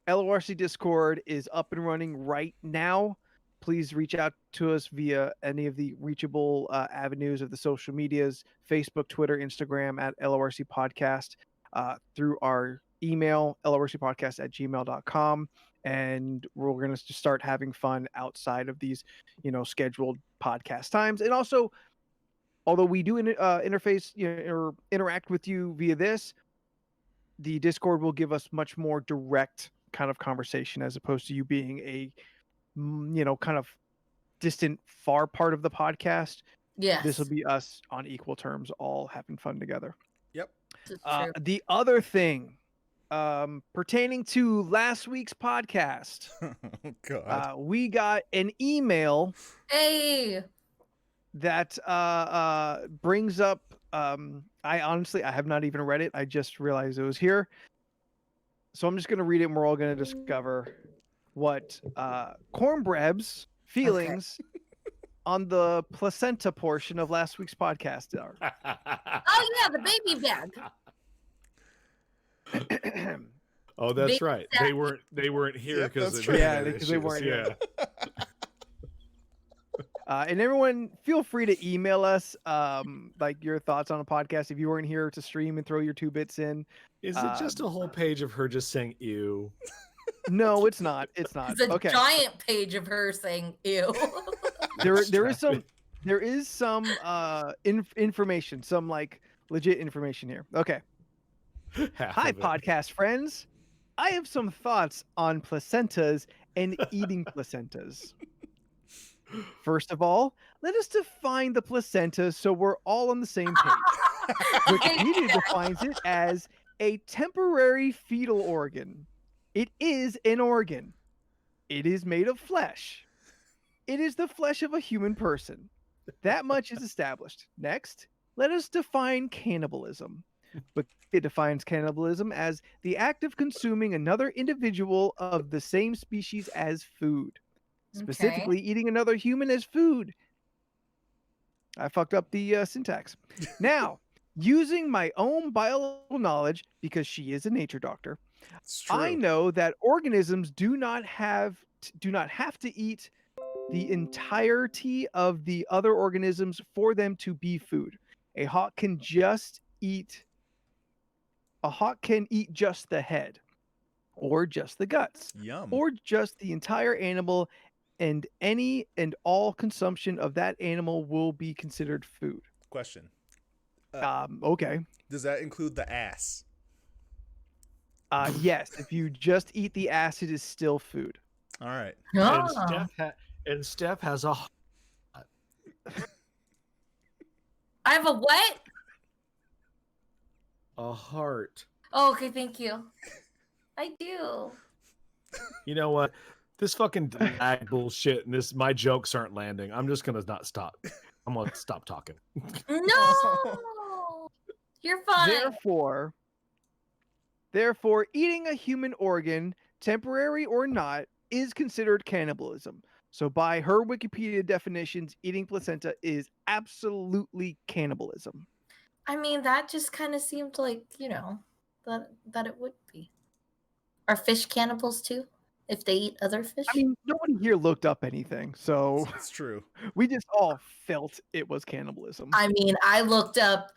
LORC Discord is up and running right now. Please reach out to us via any of the reachable avenues of the social medias, Facebook, Twitter, Instagram at LORC Podcast, through our email, lorcpodcast@gmail.com. And we're going to start having fun outside of these, scheduled podcast times. And also, although we do interface, or interact with you via this, the Discord will give us much more direct kind of conversation as opposed to you being a kind of distant, far part of the podcast. Yes. This will be us on equal terms, all having fun together. Yep. This is true. The other thing, pertaining to last week's podcast, Oh God. we got an email Hey. that brings up. I have not even read it. I just realized it was here. So I'm just going to read it, and we're all going to discover what Cornbread's feelings on the placenta portion of last week's podcast are. Oh yeah, the baby bag. Oh, that's Big right. sack. They weren't here Yep, because that's of right. Yeah, internet because they issues. weren't here. Yeah. And everyone, feel free to email us like your thoughts on a podcast if you weren't here to stream and throw your 2 bits in. Is it just a whole page of her just saying "ew"? No, it's not. It's not. It's a Okay. giant page of her saying "ew." There is some information, some like legit information here. Okay. Half Hi, of it. podcast friends. I have some thoughts on placentas and eating placentas. First of all, let us define the placenta so we're all on the same page. Wikipedia defines it as a temporary fetal organ. It is an organ. It is made of flesh. It is the flesh of a human person. That much is established. Next, let us define cannibalism. But it defines cannibalism as the act of consuming another individual of the same species as food. Specifically, eating another human as food. I fucked up the syntax. Now, using my own biological knowledge, because she is a nature doctor, It's true. I know that organisms do not have to eat the entirety of the other organisms for them to be food. A hawk can eat just the head, or just the guts, Yum. or just the entire animal, and any and all consumption of that animal will be considered food. Question. Okay. Does that include the ass? Yes, if you just eat the ass, it is still food. All right. And Steph has a I have a what? heart. Oh, okay, thank you. I do. You know what? This fucking lag bullshit and my jokes aren't landing. I'm just gonna not stop. I'm gonna stop talking. No, you're fine. Therefore, eating a human organ, temporary or not, is considered cannibalism. So by her Wikipedia definitions, eating placenta is absolutely cannibalism. I mean, that just kind of seemed like, that it would be. Are fish cannibals too? If they eat other fish? I mean, nobody here looked up anything, so It's true. we just all felt it was cannibalism. I mean, I looked up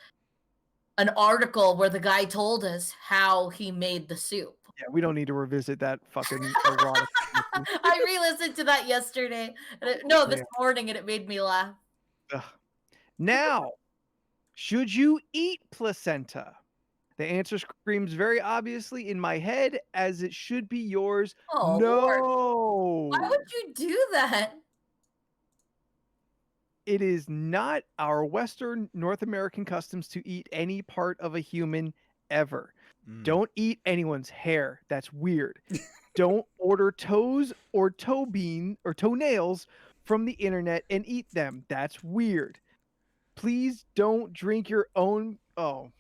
an article where the guy told us how he made the soup. Yeah, we don't need to revisit that fucking erotic. I re-listened to that yesterday. This morning, and it made me laugh. Ugh. Now, should you eat placenta? The answer screams very obviously in my head, as it should be yours. Oh, no. Lord. Why would you do that? It is not our Western North American customs to eat any part of a human ever. Don't eat anyone's hair. That's weird. Don't order toes or toenails from the internet and eat them. That's weird. Please don't drink your own. Oh,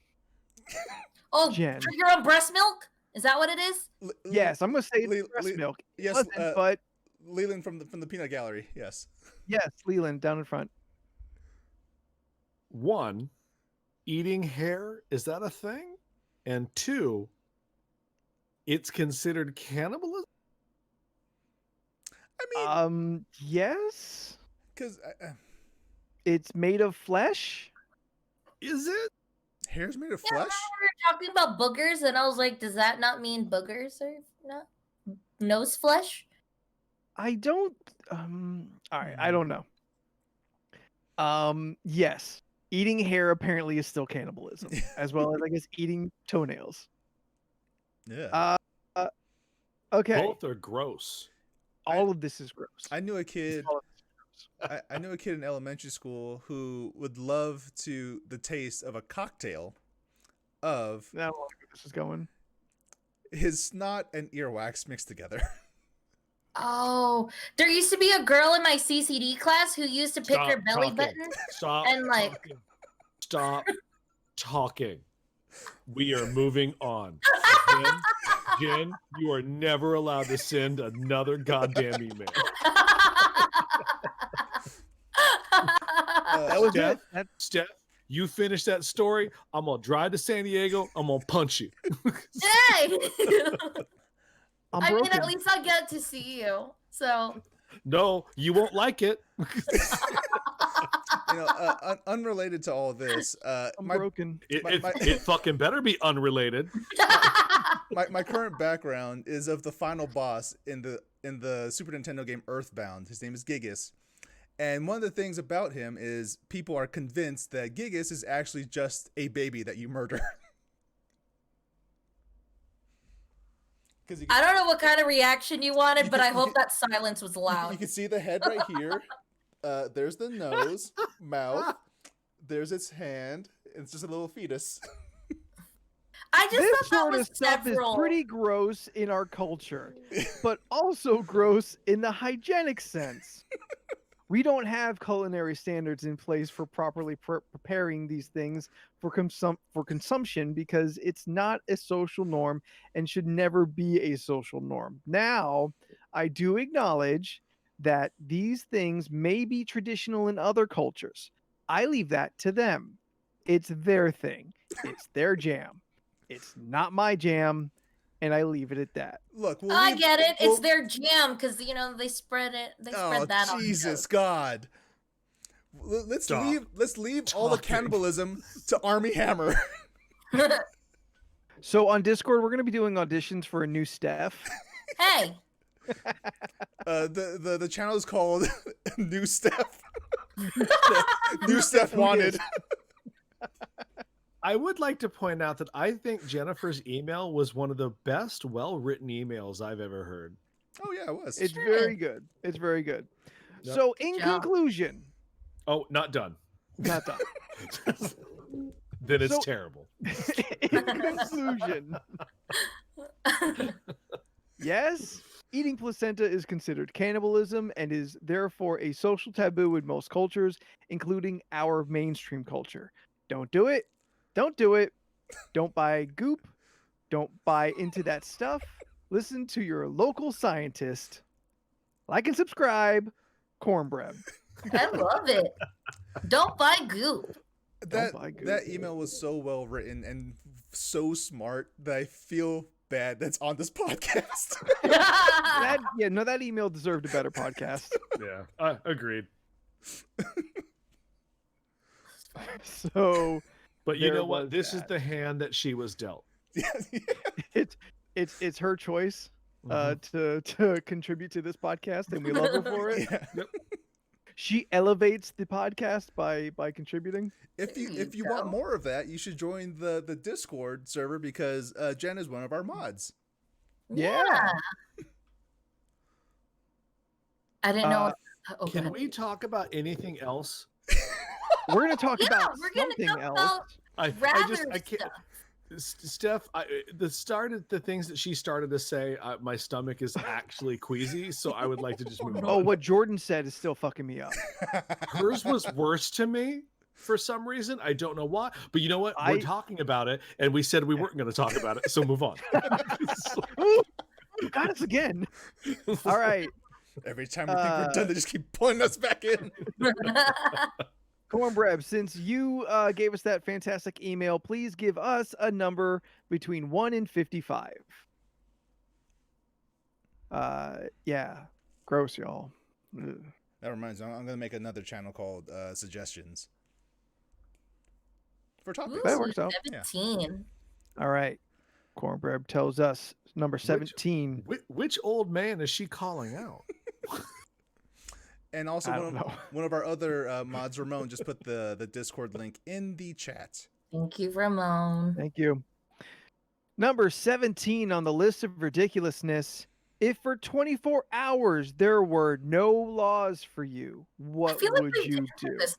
Jen. Drink your own breast milk? Is that what it is? Yes, I'm gonna say it's breast milk. It Yes, wasn't, but Leland from the peanut gallery. Yes. yes, Leland down in front. 1, eating hair, is that a thing? And 2, it's considered cannibalism? I mean, Yes. because It's made of flesh. Is it? hair's made of Yeah, flesh. we were talking about boogers, and I was like, does that not mean boogers or not? Nose flesh? I don't. All right, I don't know. Yes, eating hair apparently is still cannibalism, as well as I guess eating toenails. Yeah. Okay, Both are gross. all of this is gross. I knew a kid. All of this is gross. I knew a kid in elementary school who would love the taste of a cocktail of Now I wonder where this is going. his snot and earwax mixed together. Oh, there used to be a girl in my CCD class who used to pick Stop her belly talking. button. Stop And, like- talking. Stop talking. We are moving on. Jen, you are never allowed to send another goddamn email. That was Steph, it. That, Steph, you finish that story. I'm gonna drive to San Diego. I'm gonna punch you. Dang! I'm I mean, broken. at least I'll get to see you. So, No, you won't like it. Unrelated to all this, I'm broken. It fucking better be unrelated. my current background is of the final boss in the Super Nintendo game Earthbound. His name is Gigas. And one of the things about him is people are convinced that Gigas is actually just a baby that you murder. I don't know what kind of reaction you wanted, but I hope that silence was loud. You can see the head right here. There's the nose, mouth. There's its hand. It's just a little fetus. I just This thought that sort was of stuff several. is pretty gross in our culture, but also gross in the hygienic sense. We don't have culinary standards in place for properly preparing these things for consumption because it's not a social norm and should never be a social norm. Now, I do acknowledge that these things may be traditional in other cultures. I leave that to them. It's their thing. It's their jam. It's not my jam, and I leave it at that. Look, I get it. It's their jam because they spread it. They spread that on. Jesus God. Let's Stop leave all the talking. cannibalism to Army Hammer. So on Discord, we're going to be doing auditions for a new Steph. Hey, The channel is called New Steph. New Steph wanted. I would like to point out that I think Jennifer's email was one of the best, well-written emails I've ever heard. Oh yeah, it was. It's very good. It's very good. Yep. So in job. conclusion, Oh, not done. not done. Then it's So- terrible. In conclusion, yes, eating placenta is considered cannibalism and is therefore a social taboo in most cultures, including our mainstream culture. Don't do it. Don't do it. Don't buy goop. Don't buy into that stuff. Listen to your local scientist. Like and subscribe. Cornbread. I love it. Don't buy goop. That buy goop. that email was so well written and so smart that I feel bad that's on this podcast. That email deserved a better podcast. Yeah, agreed. So But you There know what? was This is that. the hand that she was dealt. it's her choice Mhm. to contribute to this podcast, and we love her for it. Yeah. She elevates the podcast by contributing. If There you you want go. more of that, you should join the Discord server because Jen is one of our mods. Yeah. I didn't know. Oh, Can God. we talk about anything else? We're gonna talk Yeah, about we're gonna something talk else. about I rather can't. stuff. Steph, the things that she started to say, my stomach is actually queasy, so I would like to just move on. Oh, what Jordan said is still fucking me up. Hers was worse to me for some reason. I don't know why, but you know what? We're talking about it, and we said we weren't going to talk about it, so move on. Ooh, you got us again. All right, Every time we think we're done, they just keep pulling us back in. Cornbread, since you gave us that fantastic email, please give us a number between 1 and 55. Yeah, gross, y'all. Ugh. That reminds me, I'm going to make another channel called Suggestions for topics. That Ooh, works out. 17. All right, Cornbread tells us number 17. Which old man is she calling out? And also, I don't know. one of our other mods, Ramon, just put the Discord link in the chat. Thank you, Ramon. Thank you. Number 17 on the list of ridiculousness, If for 24 hours there were no laws for you, I what feel like would we you did do? this.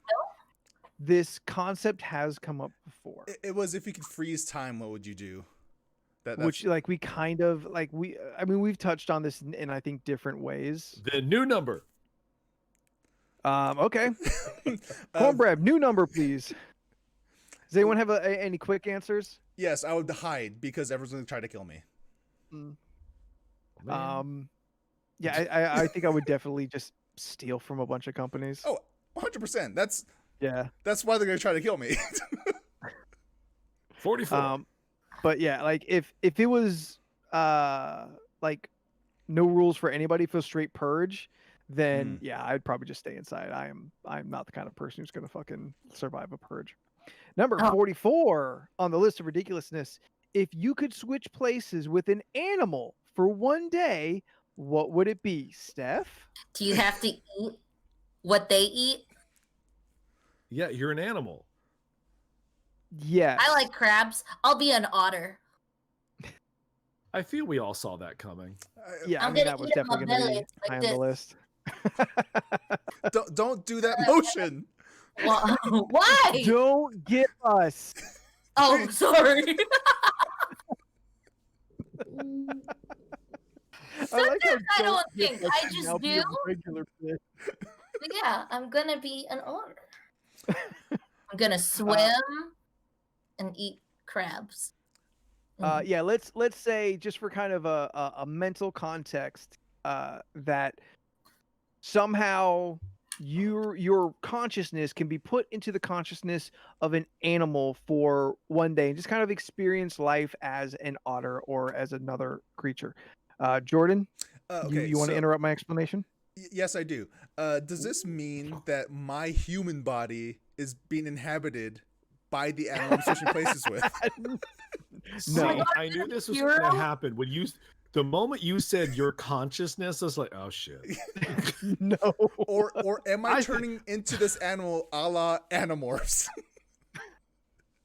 This concept has come up before. It was if you could freeze time, what would you do? Which like we kind of like I mean we've touched on this in I think different ways. The new number. Okay. Cornbread, new number, please. Does anyone have any quick answers? Yes, I would hide because everyone's going to try to kill me. Man. Yeah, I think I would definitely just steal from a bunch of companies. Oh, 100%. That's why they're going to try to kill me. 44. But yeah, like if it was like no rules for anybody, for straight purge, then yeah, I'd probably just stay inside. I'm not the kind of person who's gonna fucking survive a purge. Number 44 on the list of ridiculousness. If you could switch places with an animal for one day, what would it be, Steph? Do you have to eat what they eat? Yeah, you're an animal. Yes. I like crabs. I'll be an otter. I feel we all saw that coming. Yeah, I'm I mean gonna that was eat it on definitely my gonna be belly like high on this. the list. Don't do that motion. Why? Don't get us. Oh, sorry. Sometimes I don't think. I just do. But yeah, I'm gonna be an otter. I'm gonna swim and eat crabs. Yeah, let's say, just for kind of a mental context, that somehow your consciousness can be put into the consciousness of an animal for one day and just kind of experience life as an otter or as another creature. Jordan, Okay, you want to interrupt my explanation? Yes, I do. Does this mean that my human body is being inhabited by the animal I'm switching places with? See, No. I knew this was going to happen when the moment you said your consciousness, I was like, oh shit. No. Or am I turning into this animal a la Animorphs?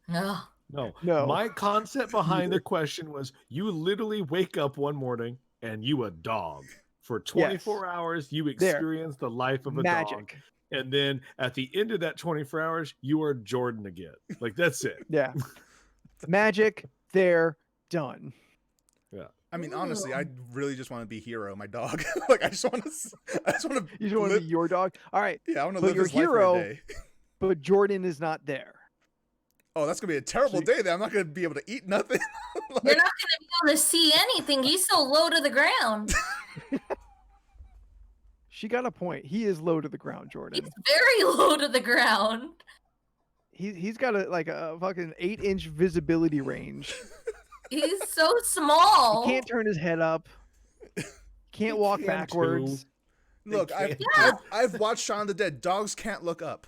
No. No. My concept behind the question was you literally wake up one morning and you a dog. For 24 hours, you experience the life of a dog. And then at the end of that 24 hours, you are Jordan again. Like, that's it. Yeah. Magic, they're done. Yeah. I mean, honestly, I really just want to be Hero, my dog. Like, I just want to. You just want to be your dog. All right. Yeah, I want to But live your his life hero, for a day. But Jordan is not there. Oh, that's gonna be a terrible day. Then I'm not gonna be able to eat nothing. You're not gonna be able to see anything. He's so low to the ground. She got a point. He is low to the ground, Jordan. He's very low to the ground. He's got a fucking 8-inch visibility range. He's so small. He can't turn his head up. Can't walk backwards. Look, I've watched Shaun of the Dead. Dogs can't look up.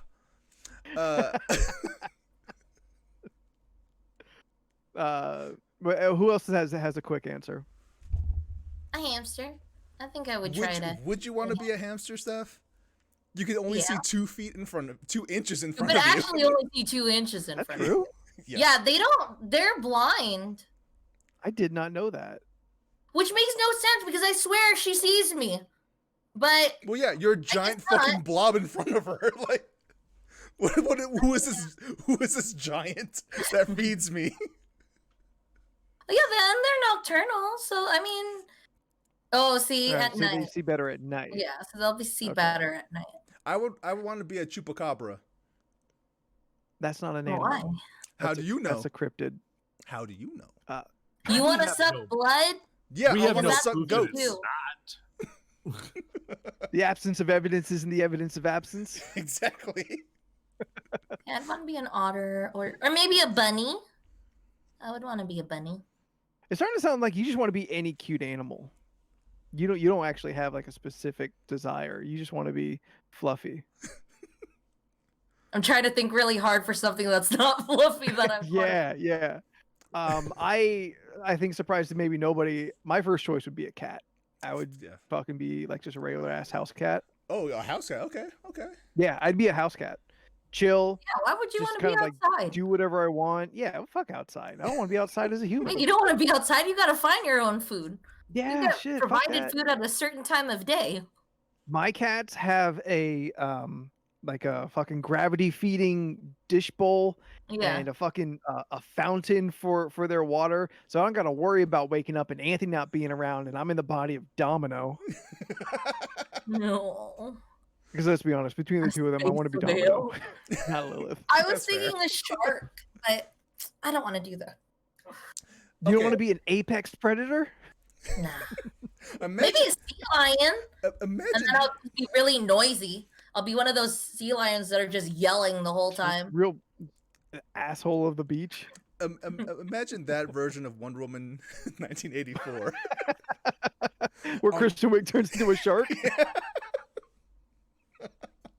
But who else has a quick answer? A hamster. I think I would try to. Would you want to be a hamster, Steph? You can only see 2 feet in front of 2 inches in front but of you. But actually only see 2 inches in front of you. Yeah, they're blind. I did not know that. Which makes no sense because I swear she sees me. But well, yeah, you're a giant fucking blob in front of her. Like, who is this? Who is this giant that feeds me? Yeah, then they're nocturnal. So I mean, at night. They see better at night. Yeah, so they'll see better at night. I would want to be a chupacabra. That's not an animal. Why? How do you know? That's a cryptid. How do you know? You want to suck blood? Yeah, we have no suck goats. The absence of evidence isn't the evidence of absence. Exactly. Yeah, I'd want to be an otter or maybe a bunny. I would want to be a bunny. It's starting to sound like you just want to be any cute animal. You don't actually have like a specific desire. You just want to be fluffy. I'm trying to think really hard for something that's not fluffy that I'm Yeah. I think surprised that maybe nobody. My first choice would be a cat. I would fucking be like just a regular ass house cat. Oh, a house cat. Okay. Yeah, I'd be a house cat. Chill. Yeah, why would you want to be outside? Like, do whatever I want. Yeah, fuck outside. I don't want to be outside as a human. Wait, you don't want to be outside? You got to find your own food. Yeah, get shit. Fuck provided that. food at a certain time of day. My cats have a like a fucking gravity feeding dish bowl Yeah. and a fucking a fountain for their water, so I don't gotta worry about waking up and Anthony not being around, and I'm in the body of Domino. No. Because let's be honest, between the A two of them, I want to be space Domino, whale. not Lilith. I was That's fair. thinking a shark, but I don't want to do that. You don't Okay. want to be an apex predator? Nah. Imagine, Maybe a sea lion, and imagine, then I'll be really noisy. I'll be one of those sea lions that are just yelling the whole time. Real asshole of the beach. imagine that version of Wonder Woman 1984. Where Kristen Wiig turns into a shark.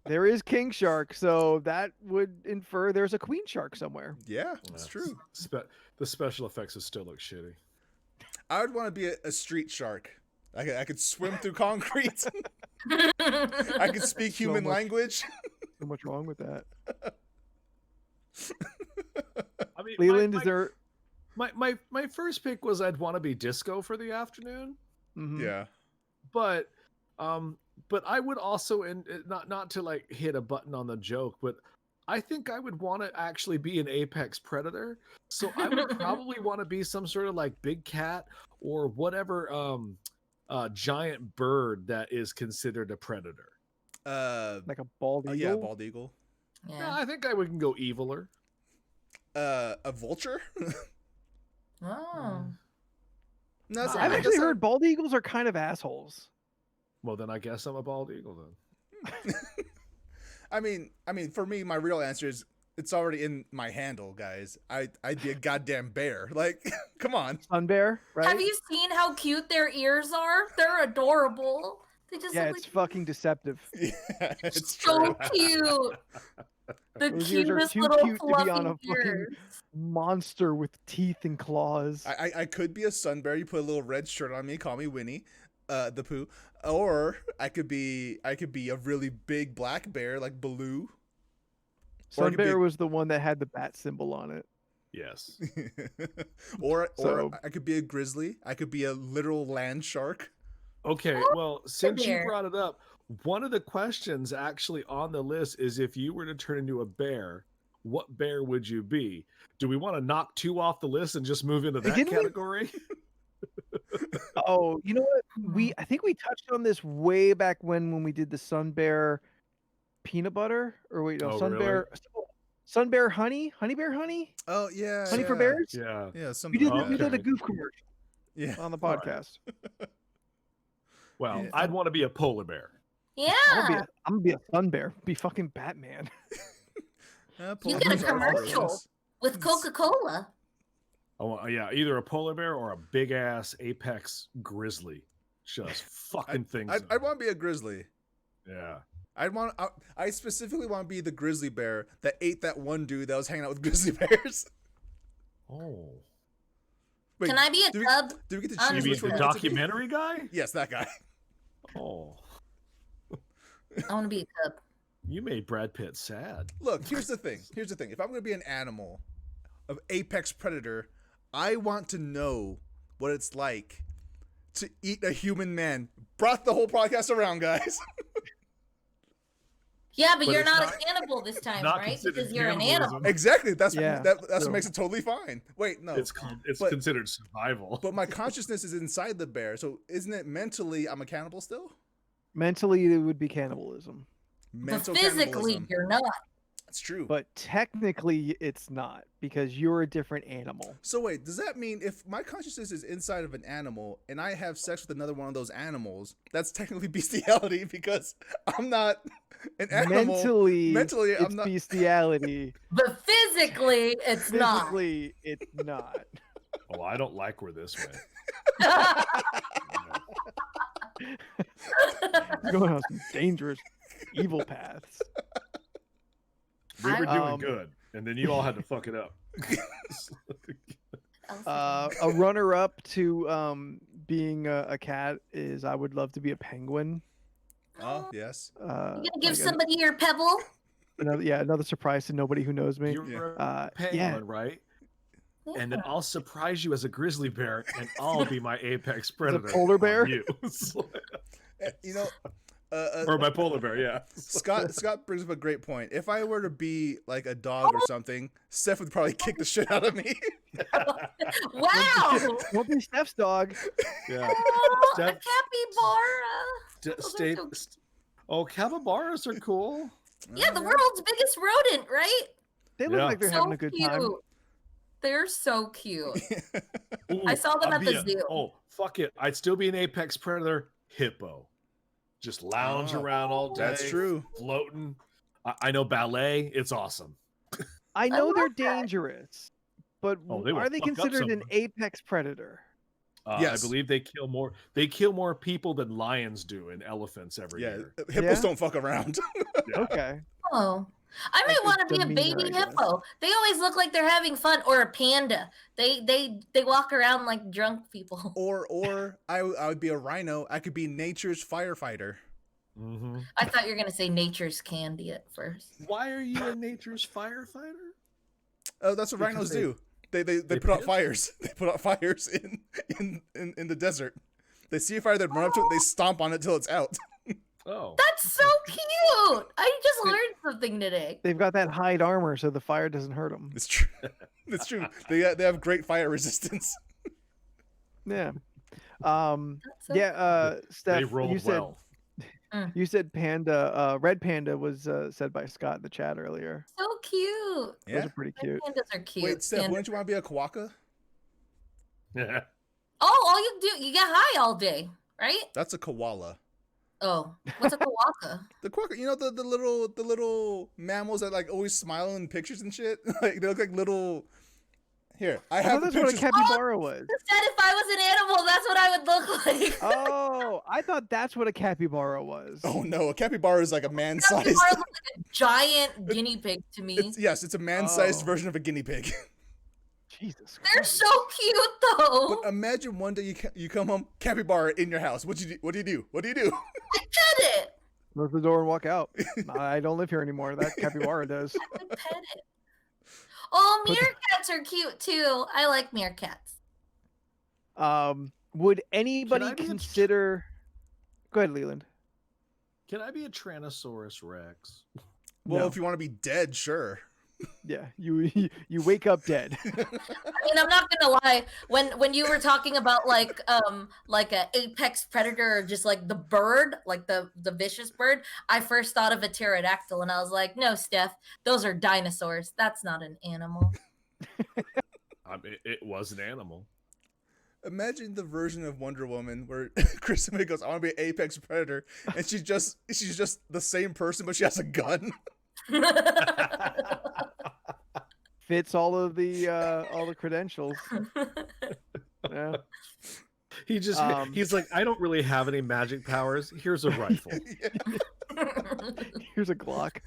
There is King Shark, so that would infer there's a Queen Shark somewhere. Yeah, it's true. The special effects will still look shitty. I would want to be a street shark. I could swim through concrete. I could speak human much. language. So much wrong with that. I mean, Leland, is there? my first pick was I'd want to be Disco for the afternoon, Mhm. Yeah. but I would also, and not to like hit a button on the joke, but I think I would want to actually be an apex predator. So I would probably want to be some sort of like big cat or whatever giant bird that is considered a predator. Like a bald eagle. Yeah, bald eagle. Yeah, Yeah. I think I would go eviler. A vulture. Oh. No, that's I've I actually guess heard bald eagles are kind of assholes. Well, then I guess I'm a bald eagle then. I mean, for me, my real answer is it's already in my handle, guys. I'd be a goddamn bear. Like, come on. Sun bear, right? Have you seen how cute their ears are? They're adorable. They just Yeah, look it's like fucking deceptive. Yeah, it's so true. cute. The Those ears are cutest too little cute to be fluffy on a fucking ears. monster with teeth and claws. I could be a sun bear. You put a little red shirt on me, call me Winnie, the Pooh. Or I could be a really big black bear like Baloo. Or I Sun could be bear a- was the one that had the bat symbol on it. Yes. or So- I could be a grizzly. I could be a literal land shark. Okay, well, since you bear. brought it up, one of the questions actually on the list is if you were to turn into a bear, what bear would you be? Do we want to knock two off the list and just move into that Didn't we- category? Oh, you know what? I think we touched on this way back when we did the sun bear peanut butter, or wait, no, Oh, sun really? bear honey bear honey Oh yeah. honey for yeah. bears. Yeah. Yeah, We something did like we that. did a Okay. goof commercial Yeah. on the All right. podcast. Well, Yeah. I'd want to be a polar bear. Yeah. I'm gonna be a sun bear. Be fucking Batman. Polar get a bears are commercial. gross. With Coca-Cola. Yeah, either a polar bear or a big ass apex grizzly. Just fucking things. I want to be a grizzly. Yeah. I specifically want to be the grizzly bear that ate that one dude that was hanging out with grizzly bears. Oh. Wait, Can I be a do we- cub? Do we get to I'm You choose mean which the one we get to be? documentary guy? Yes, that guy. Oh. I want to be a cub. You made Brad Pitt sad. Look, here's the thing. If I'm going to be an animal of apex predator, I want to know what it's like to eat a human man. Brought the whole podcast around, guys. Yeah, but But you're it's not not- a cannibal this time, not right? considered Because you're an cannibalism. animal. Exactly. That's Yeah, that's true. what makes it totally fine. Wait, no. It's But- considered survival. But my consciousness is inside the bear, so isn't it mentally I'm a cannibal still? Mentally, it would be cannibalism, But Mental physically, cannibalism. you're not. It's true. but technically, it's not because you're a different animal. So wait, does that mean if my consciousness is inside of an animal and I have sex with another one of those animals, that's technically bestiality because I'm not an animal. Mentally, I'm it's not. bestiality. But physically, it's not. Physically, it's not. Oh, I don't like where this went. You're going on some dangerous, evil paths. We were doing Um, good, and then you all had to fuck it up. A runner-up to being a cat is I would love to be a penguin. Oh yes. You gonna give like somebody your pebble? another surprise to nobody who knows me. You were Yeah. a penguin, right? and then I'll surprise you as a grizzly bear, and I'll be my apex predator. polar on bear? you. You know, Or my polar bear, yeah. Scott brings up a great point. If I were to be like a dog or something, Steph would probably kick the shit out of me. Wow. Don't be Steph's dog. Yeah. Oh, a Steph- capybara. Stay, so oh, capybaras are cool. Yeah, the world's biggest rodent, right? They look Yeah. like they're So having a good cute. time. They're so cute. Ooh, I saw them I'd at be the zoo. Oh, fuck it. I'd still be an apex predator. Hippo. Just lounge Oh, around all day. That's true. Floating. I know ballet. It's awesome. I know love they're that. dangerous, but Oh, they will are they fuck up considered an someone. apex predator? Yes. I believe they kill more. They kill more people than lions do and elephants every Yeah, year. hippos Yeah? don't fuck around. Yeah. Okay. Oh. I might Like want a to be a demeanor, baby I guess. hippo. They always look like they're having fun, or a panda. They walk around like drunk people. or I would be a rhino. I could be nature's firefighter. Mm-hmm. I thought you were gonna say nature's candy at first. Why are you a nature's firefighter? Oh, that's what Because rhinos they- do. They they put out piss? fires. They put out fires in the desert. They see a fire, they run up to it, they stomp on it till it's out. Oh. That's so cute. I just learned something today. They've got that hide armor so the fire doesn't hurt them. It's true. It's true. They have great fire resistance. Yeah. That's so They Steph, rolled you said well. you said panda. Red panda was said by Scott in the chat earlier. so cute. Those Yeah. are pretty cute. Pandas are cute. Wait, Steph, Pandas- wouldn't you want to be a quokka? Yeah. Oh, all you do, you get high all day, right? That's a koala. Oh, what's a kawaka? The quokka, you know the little mammals that like always smile in pictures and shit. Like they look like little. Here, I I have thought the that's what a pictures. capybara was. You said if I was an animal, that's what I would look like. Oh, I thought that's what a capybara was. Oh no, a capybara is like a man-sized. Capybara looks like a giant guinea pig to me. It's a man-sized Oh. version of a guiney pig. Jesus They're Christ. so cute though. But imagine one day you come home, capybara in your house. What do you do? What do you do? What do you do? I get it. Close the door and walk out. I don't live here anymore. That capybara does. I would pet it. Oh, Put the- meerkats are cute too. I like meerkats. Would anybody I be a tr- consider? Go ahead, Leland. Can I be a Tyrannosaurus Rex? Well, No. if you want to be dead, sure. Yeah, you wake up dead. I mean, I'm not gonna lie. When you were talking about like a apex predator or just like the bird, like the vicious bird, I first thought of a pterodactyl, and I was like, no, Steph, those are dinosaurs. That's not an animal. I mean, it was an animal. Imagine the version of Wonder Woman where Kristen goes, "I want to be an apex predator," and she's just the same person, but she has a gun. Fits all the credentials. Yeah. He's like, I don't really have any magic powers. Here's a rifle. Here's a Glock.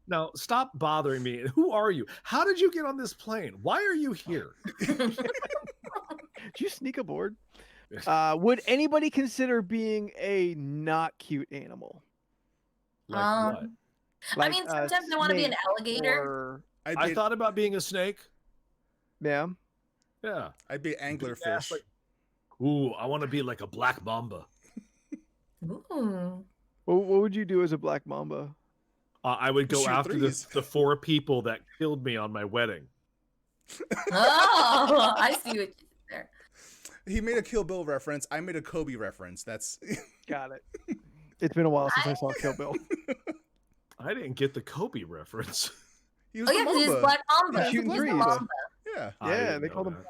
Now stop bothering me. Who are you? How did you get on this plane? Why are you here? Did you sneak aboard? Would anybody consider being a not cute animal? Like what? I mean, sometimes I want to be an snake alligator. Or, I thought about being a snake. yeah. Yeah. I'd be an Big ass, anglerfish. like- Ooh, I want to be like a black mamba. Ooh. What would you do as a black mamba? I would go Shoot after threes. the 4 people that killed me on my wedding. Oh, I see what you did there. He made a Kill Bill reference. I made a Kobe reference. That's Got it. It's been a while since I saw Kill Bill. I didn't get the Kobe reference. he was Oh the yeah, because he's Mamba. Black Mamba. He's shooting He's the threes. Mamba. Yeah. I Yeah, didn't they know called him. that.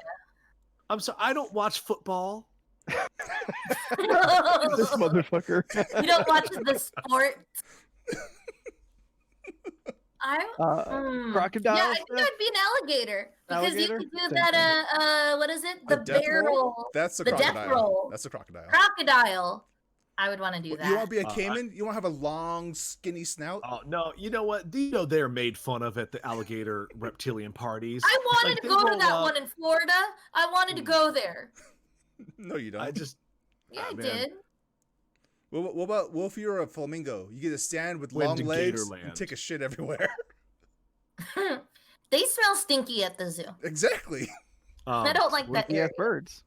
I'm sorry, I don't watch football. This motherfucker. You don't watch the sport. Crocodile Yeah, I think stuff? I'd be an alligator because Alligator? you could do Same that. What is it? A The death barrel. That's the The death crocodile. roll. That's the crocodile. Crocodile. I would want to do You that. want to be a I- caiman? You want to have a long, skinny snout? Oh no, you know what? Do you know they're made fun of at the alligator reptilian parties? I wanted Like, to they go to roll that up- one in Florida. I wanted to go there. No, you don't. I just Yeah, I man. did. What about if you're a flamingo? You get to stand with Went long to legs Gatorland. and take a shit everywhere. They smell smells stinky at the zoo. Exactly. I don't like that Yeah, area. birds.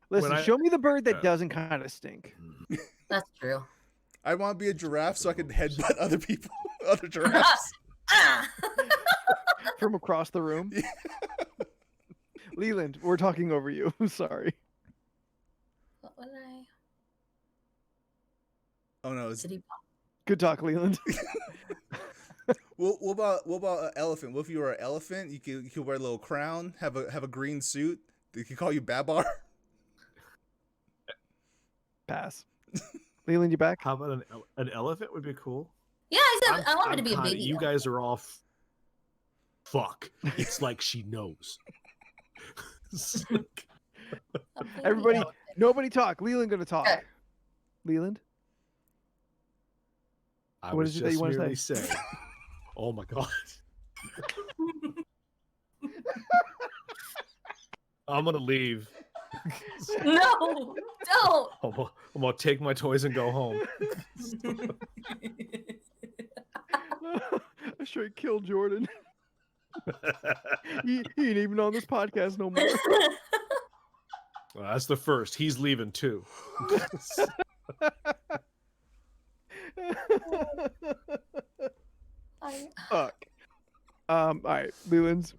Listen, I- show me the bird that doesn't kind of stink. That's true. I want to be a giraffe so I can headbutt other people, other giraffes. Ah! From across the room. Leland, we're talking over you. I'm sorry. What would I? Oh no! It's, City Good talk, Leland. what about an elephant? What if you were an elephant? You could wear a little crown, have a green suit. They could call you Babar. Pass. Leland, you back? How about an elephant would be cool? Yeah, I said I want him to be a kinda- baby. You elephant. guys are all fuck. It's like she knows. A baby Everybody, elephant. nobody talk. Leland gonna talk. Okay. Leland? I What was is it that you just wanna merely say? saying. Oh my god. I'm gonna leave. No, don't. I'm gonna take my toys and go home. I straight killed Jordan. He ain't even on this podcast no more. Well, that's the first. He's leaving too. Fuck. All right, Leland's.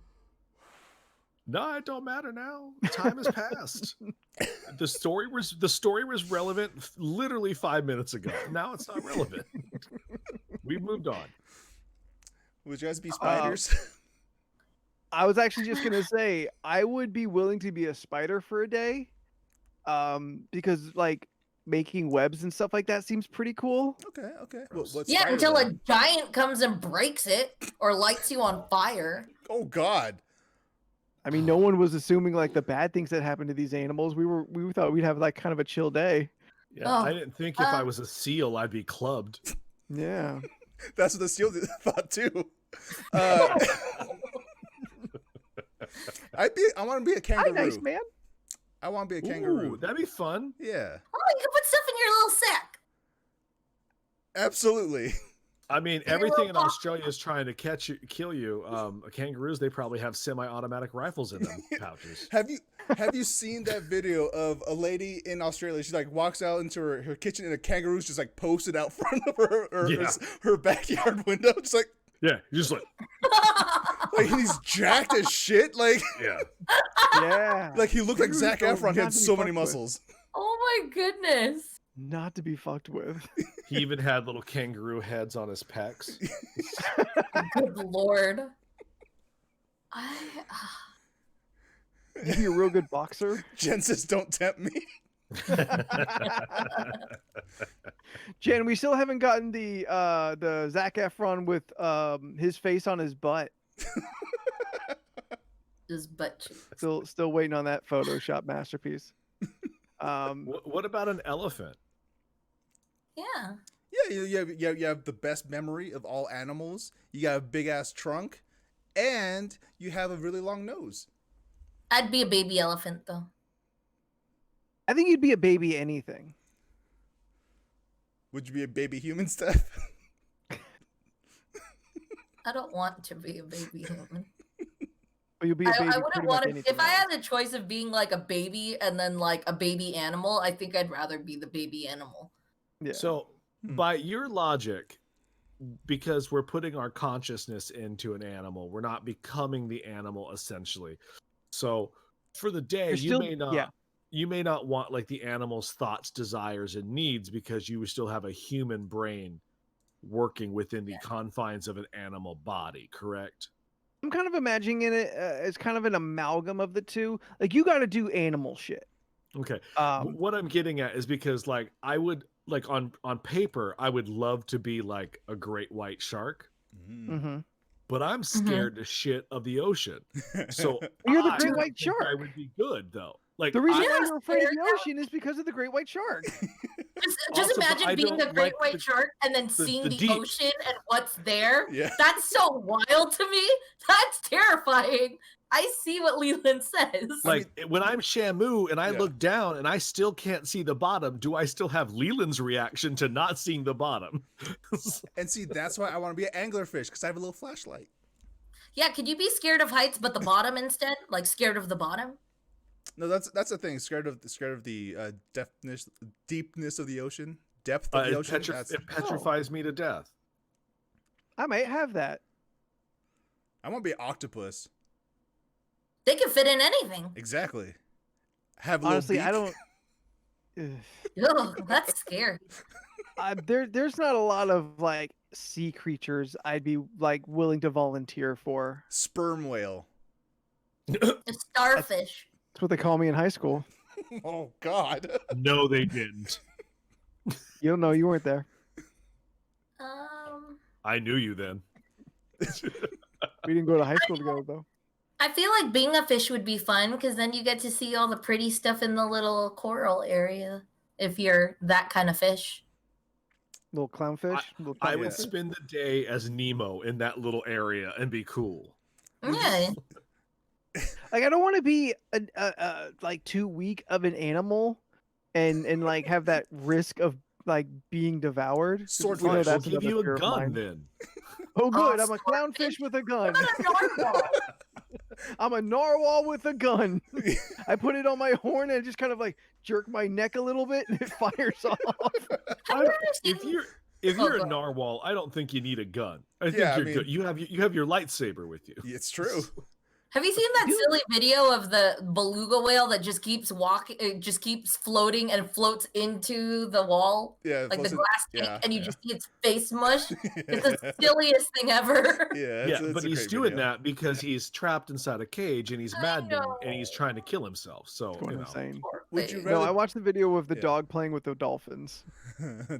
No, it don't matter now. Time has passed. The story was relevant literally 5 minutes ago. Now it's not relevant. We've moved on. Would you guys be spiders? I was actually just gonna say I would be willing to be a spider for a day, because like making webs and stuff like that seems pretty cool. Okay. What Yeah, spider until then? a giant comes and breaks it or lights you on fire. Oh God. I mean, no one was assuming like the bad things that happen to these animals. We thought we'd have like kind of a chill day. Yeah, Oh, I didn't think if I was a seal, I'd be clubbed. Yeah. That's what the seal thought too. I want to be a Hi, kangaroo. nice man. I want to be a kangaroo. Ooh, that'd be fun. Yeah, Oh, you can put stuff in your little sack. absolutely. I mean, You're a everything in little Australia is trying to kill you. Kangaroos, they probably have semi-automatic rifles in them pouches. Have you seen that video of a lady in Australia? She like walks out into her kitchen and a kangaroo's just like posted out front of her backyard window, just like Yeah, you're just he's jacked as shit. Like yeah. Yeah. like he looked like Kangaroos Zac are Efron. He not had to be so many fucked with. muscles. Oh my goodness. Not to be fucked with. He even had little kangaroo heads on his pecs. Good lord. You'd be a real good boxer. Jen says, "Don't tempt me." Jen, we still haven't gotten the Zac Efron with his face on his butt. Just butt cheeks. Still waiting on that Photoshop masterpiece. What about an elephant? Yeah. Yeah, you have the best memory of all animals. You got a big ass trunk, and you have a really long nose. I'd be a baby elephant though. I think you'd be a baby anything. Would you be a baby human, Steph? I don't want to be a baby human. Or you'll be a baby I wouldn't pretty want much to. anything If I else. had the choice of being like a baby and then like a baby animal, I think I'd rather be the baby animal. Yeah. So, by your logic, because we're putting our consciousness into an animal, we're not becoming the animal essentially. So, for the day, You're you still- may not. yeah. You may not want like the animal's thoughts, desires, and needs because you still have a human brain working within the confines of an animal body. Correct? I'm kind of imagining it as kind of an amalgam of the two. Like you got to do animal shit. Okay. Um, What I'm getting at is because like I would like on paper I would love to be like a great white shark, mhm. but I'm scared to shit of the ocean. So You're the I great don't white think I shark. would be good though. Like The reason I- why you're afraid of the fair ocean is because of the great white shark. Just Also, but I imagine being don't a great like white the- shark and then seeing the the, deep. ocean and what's there. Yeah. That's so wild to me. That's terrifying. I see what Leland says. like when I'm Shamu and I Yeah. look down and I still can't see the bottom, do I still have Leland's reaction to not seeing the bottom? And see, that's why I want to be an anglerfish because I have a little flashlight. Yeah, could you be scared of heights but the bottom instead? Like scared of the bottom? No, that's the thing. Scared of the deepness of the ocean, depth of the ocean. It petrifies me to death. I might have that. I want to be an octopus. They can fit in anything. Exactly. Have a Honestly, little I beak. don't. Ugh, that's scary. There's not a lot of like sea creatures I'd be like willing to volunteer for. Sperm whale. A starfish. That's what they call me in high school. Oh God. No, they didn't. You don't know, you weren't there. I knew you then. We didn't go to high school together though. I feel like being a fish would be fun because then you get to see all the pretty stuff in the little coral area if you're that kind of fish. Little clownfish. I would spend the day as Nemo in that little area and be cool. Yeah. Like I don't want to be like too weak of an animal, and like have that risk of like being devoured. Sword We know fish. We'll that's give another you fear a of gun mine. then. Oh, good. Oh, I'm a swordfish. clownfish with a gun. What about a narwhal? I'm a narwhal with a gun. I put it on my horn and just kind of like jerk my neck a little bit, and it fires off. If you're Oh, a go ahead. narwhal, I don't think you need a gun. I think Yeah, I you're mean- good. You have your lightsaber with you. It's true. Have you seen that silly video of the beluga whale that just keeps walking, it just keeps floating and floats into the wall, Yeah. like the close glass to- tank, yeah, and you yeah. just see its face mush? It's the silliest thing ever. Yeah. Yeah, it's but a he's great doing video. that because he's trapped inside a cage and he's I maddening know. and he's trying to kill himself. So It's going you know. insane. Poor Would you thing. rather- No, I watched the video of the Yeah. dog playing with the dolphins.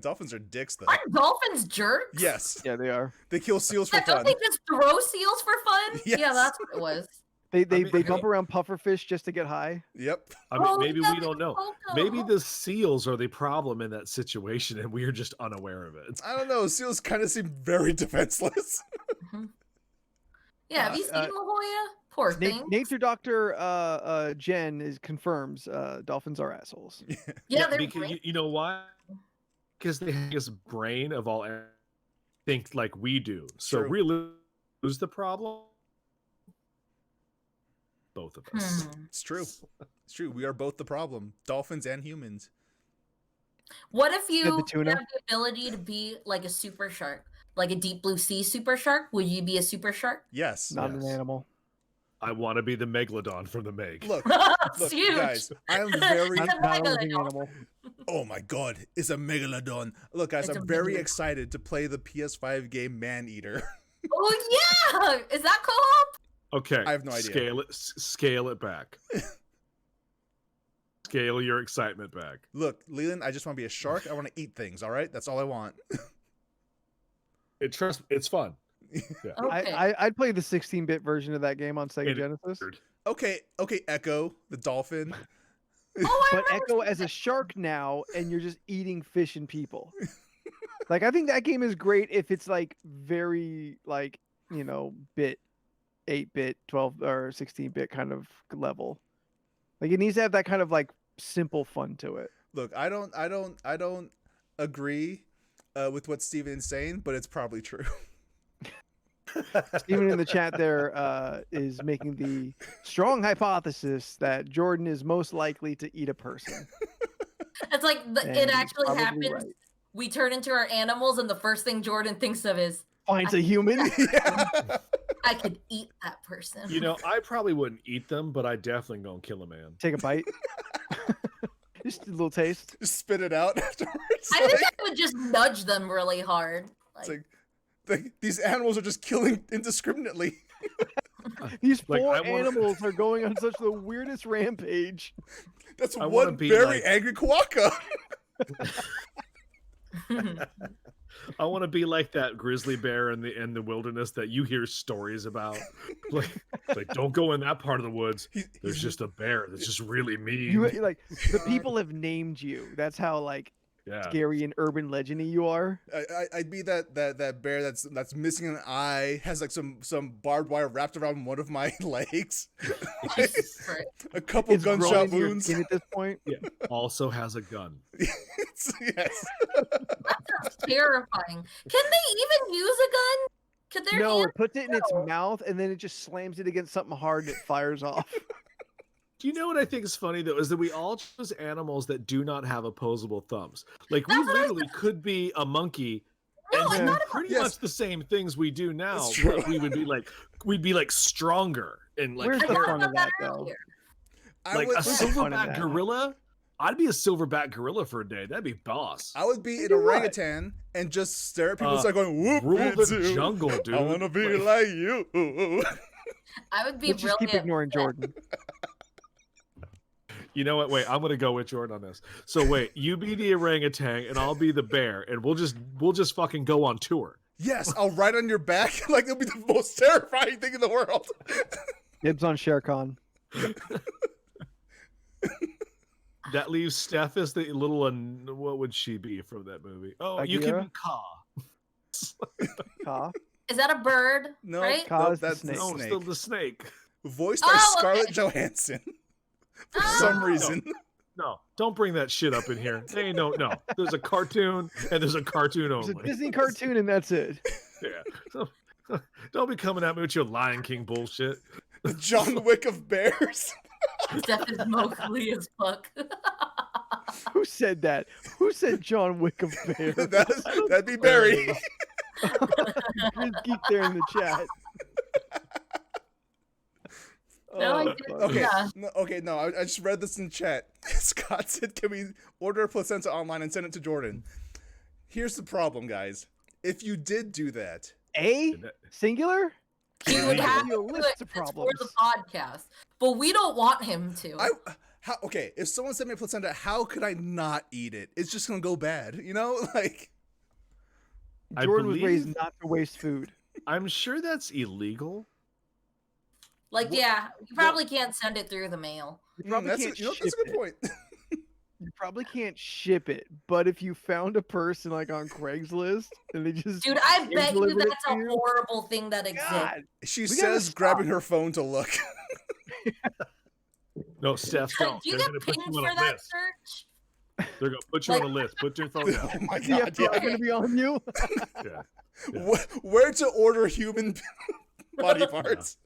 Dolphins are dicks, though. Aren't dolphins jerks? Yes. Yeah, they are. They kill seals for Yeah, don't fun. they just throw seals for fun? Yes. Yeah, that's what it was. They mean, they hey- bump around pufferfish just to get high. Yep. I mean, Oh, maybe yeah, we don't know. photo. Maybe the seals are the problem in that situation, and we are just unaware of it. I don't know. Seals kind of seem very defenseless. Yeah, have you seen La Jolla? Poor thing. Nature doctor Jen confirms dolphins are assholes. Yeah, they're because great. you know why? Because they have this brain of all think like we do. So True. really, who's the problem? Both of us. It's true. It's true. We are both the problem. Dolphins and humans. What if you the have tuna? the ability to be like a super shark, like a deep blue sea super shark? Would you be a super shark? Yes. Not an Yes. animal. I want to be the megalodon from the Meg. Look, It's look, huge. guys. I am very. It's a Not a living megalodon. animal. Oh my god, it's a megalodon. Look, guys, It's I'm a very megalodon. excited to play the PS5 game Man Eater. Oh yeah, is that co-op? Okay, I have no idea. Scale it back. Scale your excitement back. Look, Leland, I just want to be a shark. I want to eat things. All right, that's all I want. It's fun. Okay. I'd play the 16-bit version of that game on Sega It- Genesis. Okay, Echo, the dolphin. Oh, I But remember Echo seeing as a that. shark now, and you're just eating fish and people. Like I think that game is great if it's like very like bit, 8-bit, 12 or 16-bit kind of level. Like it needs to have that kind of like simple fun to it. Look, I don't agree with what Steven is saying, but it's probably true. Steven in the chat there is making the strong hypothesis that Jordan is most likely to eat a person. It's like And it he's actually probably happens. right. We turn into our animals, and the first thing Jordan thinks of is, Finds a human. I could eat that person. You know, I probably wouldn't eat them, but I definitely gonna kill a man. Take a bite. Just a little taste. Just spit it out afterwards. I think I would just nudge them really hard. It's like these animals are just killing indiscriminately. These Like, four I wanna- animals are going on such the weirdest rampage. That's I wanna one be very like- angry quokka. I want to be like that grizzly bear in the wilderness that you hear stories about. Like don't go in that part of the woods. There's just a bear that's just really mean. You like the people have named you. That's how like yeah. scary and urban legendy you are. I'd be that bear that's missing an eye, has like some barbed wire wrapped around one of my legs, Jesus Christ. a couple It's growing gunshot into your wounds. skin at this point. Also has a gun. Yes. That's terrifying. Can they even use a gun? to their No, hand? it puts it in its No. mouth and then it just slams it against something hard and it fires off. Do you know what I think is funny though? Is that we all choose animals that do not have opposable thumbs. Like we That's what I was literally could be a monkey No, and I'm do not pretty Yes. much the same things we do now, It's true. but we'd be like stronger and like Where's I the thought fun about of that that, though? earlier. I like would, a Where's the fun in silverback that? gorilla. I'd be a silverback gorilla for a day. That'd be boss. I would be an do what? orangutan and just stare at people and Uh, start going, whoop, Rule me the too. jungle, dude. I want to be like you. I would be Let's just keep brilliant. ignoring Jordan. You know what? Wait, I'm gonna go with Jordan on this. So wait, you be the orangutan and I'll be the bear, and we'll just fucking go on tour. Yes, I'll ride on your back. Like, it'll be the most terrifying thing in the world. Dibs on Shere Khan. That leaves Steph as the little what would she be from that movie? Oh, you can be Bagheera? Ka. Ka. Is that a bird? No, Right? Ka is the that's the snake. No, snake. still the snake. Voiced by Oh, Scarlett okay. Johansson. For Oh. some reason. No, don't bring that shit up in here. Hey, no. There's a cartoon and there's a cartoon It's a only. Disney cartoon and that's it. Yeah. So, don't be coming at me with your Lion King bullshit. The John Wick of bears. Steph is Mowgli as fuck. Who said that? Who said John Wick of Bear? That'd be Barry. There's geek there in the chat. No, I Oh, didn't. fuck. Okay, Yeah. no, I just read this in chat. Scott said, can we order a placenta online and send it to Jordan? Here's the problem, guys. If you did do that, A singular? He would have Give you a to do list it of for the problems. podcast, but we don't want him to. okay, if someone sent me a placenta, how could I not eat it? It's just gonna go bad, you know? Like, I Jordan was raised believe- not to waste food. I'm sure that's illegal. Like, Well- yeah, you probably can't send it through the mail. You probably that's can't that's a ship good it. point. You probably can't ship it, but if you found a person like on Craigslist and they just Dude, I bet you delivered it that's to a you? horrible thing that exists. God, She gotta says, stop. grabbing her phone to look. No, Steph, Do don't. you They're get gonna put pinged you for on a that list. search? They're gonna put you on a list. Put your phone Oh down. my is the god, FBI yeah. going to be on you? Yeah. Where to order human body parts?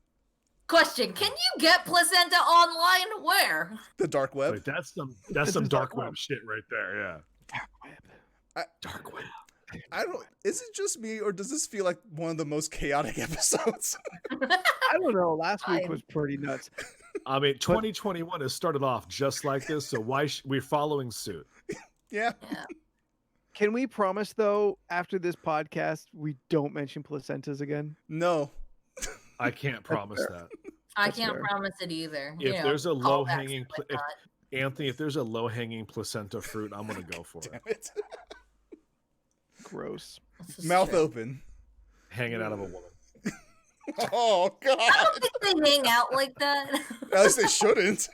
Question: can you get placenta online? Where? The dark web. Like, that's some This dark is dark web web. shit right there. Yeah. Dark web. I don't. Is it just me, or does this feel like one of the most chaotic episodes? I don't know. Last week Fine. was pretty nuts. I mean, 2021 has started off just like this, so why we're following suit? Yeah. Yeah. Can we promise though, after this podcast, we don't mention placentas again? No. I can't promise that. I That's can't fair. promise it either. If You know, there's a callbacks low-hanging and pla- whatnot. Anthony, if there's a low-hanging placenta fruit, I'm gonna go for Damn it. it. Gross. This is Mouth true. open. Hanging out of a woman. Oh I god. don't think they hang out like that. At least they shouldn't.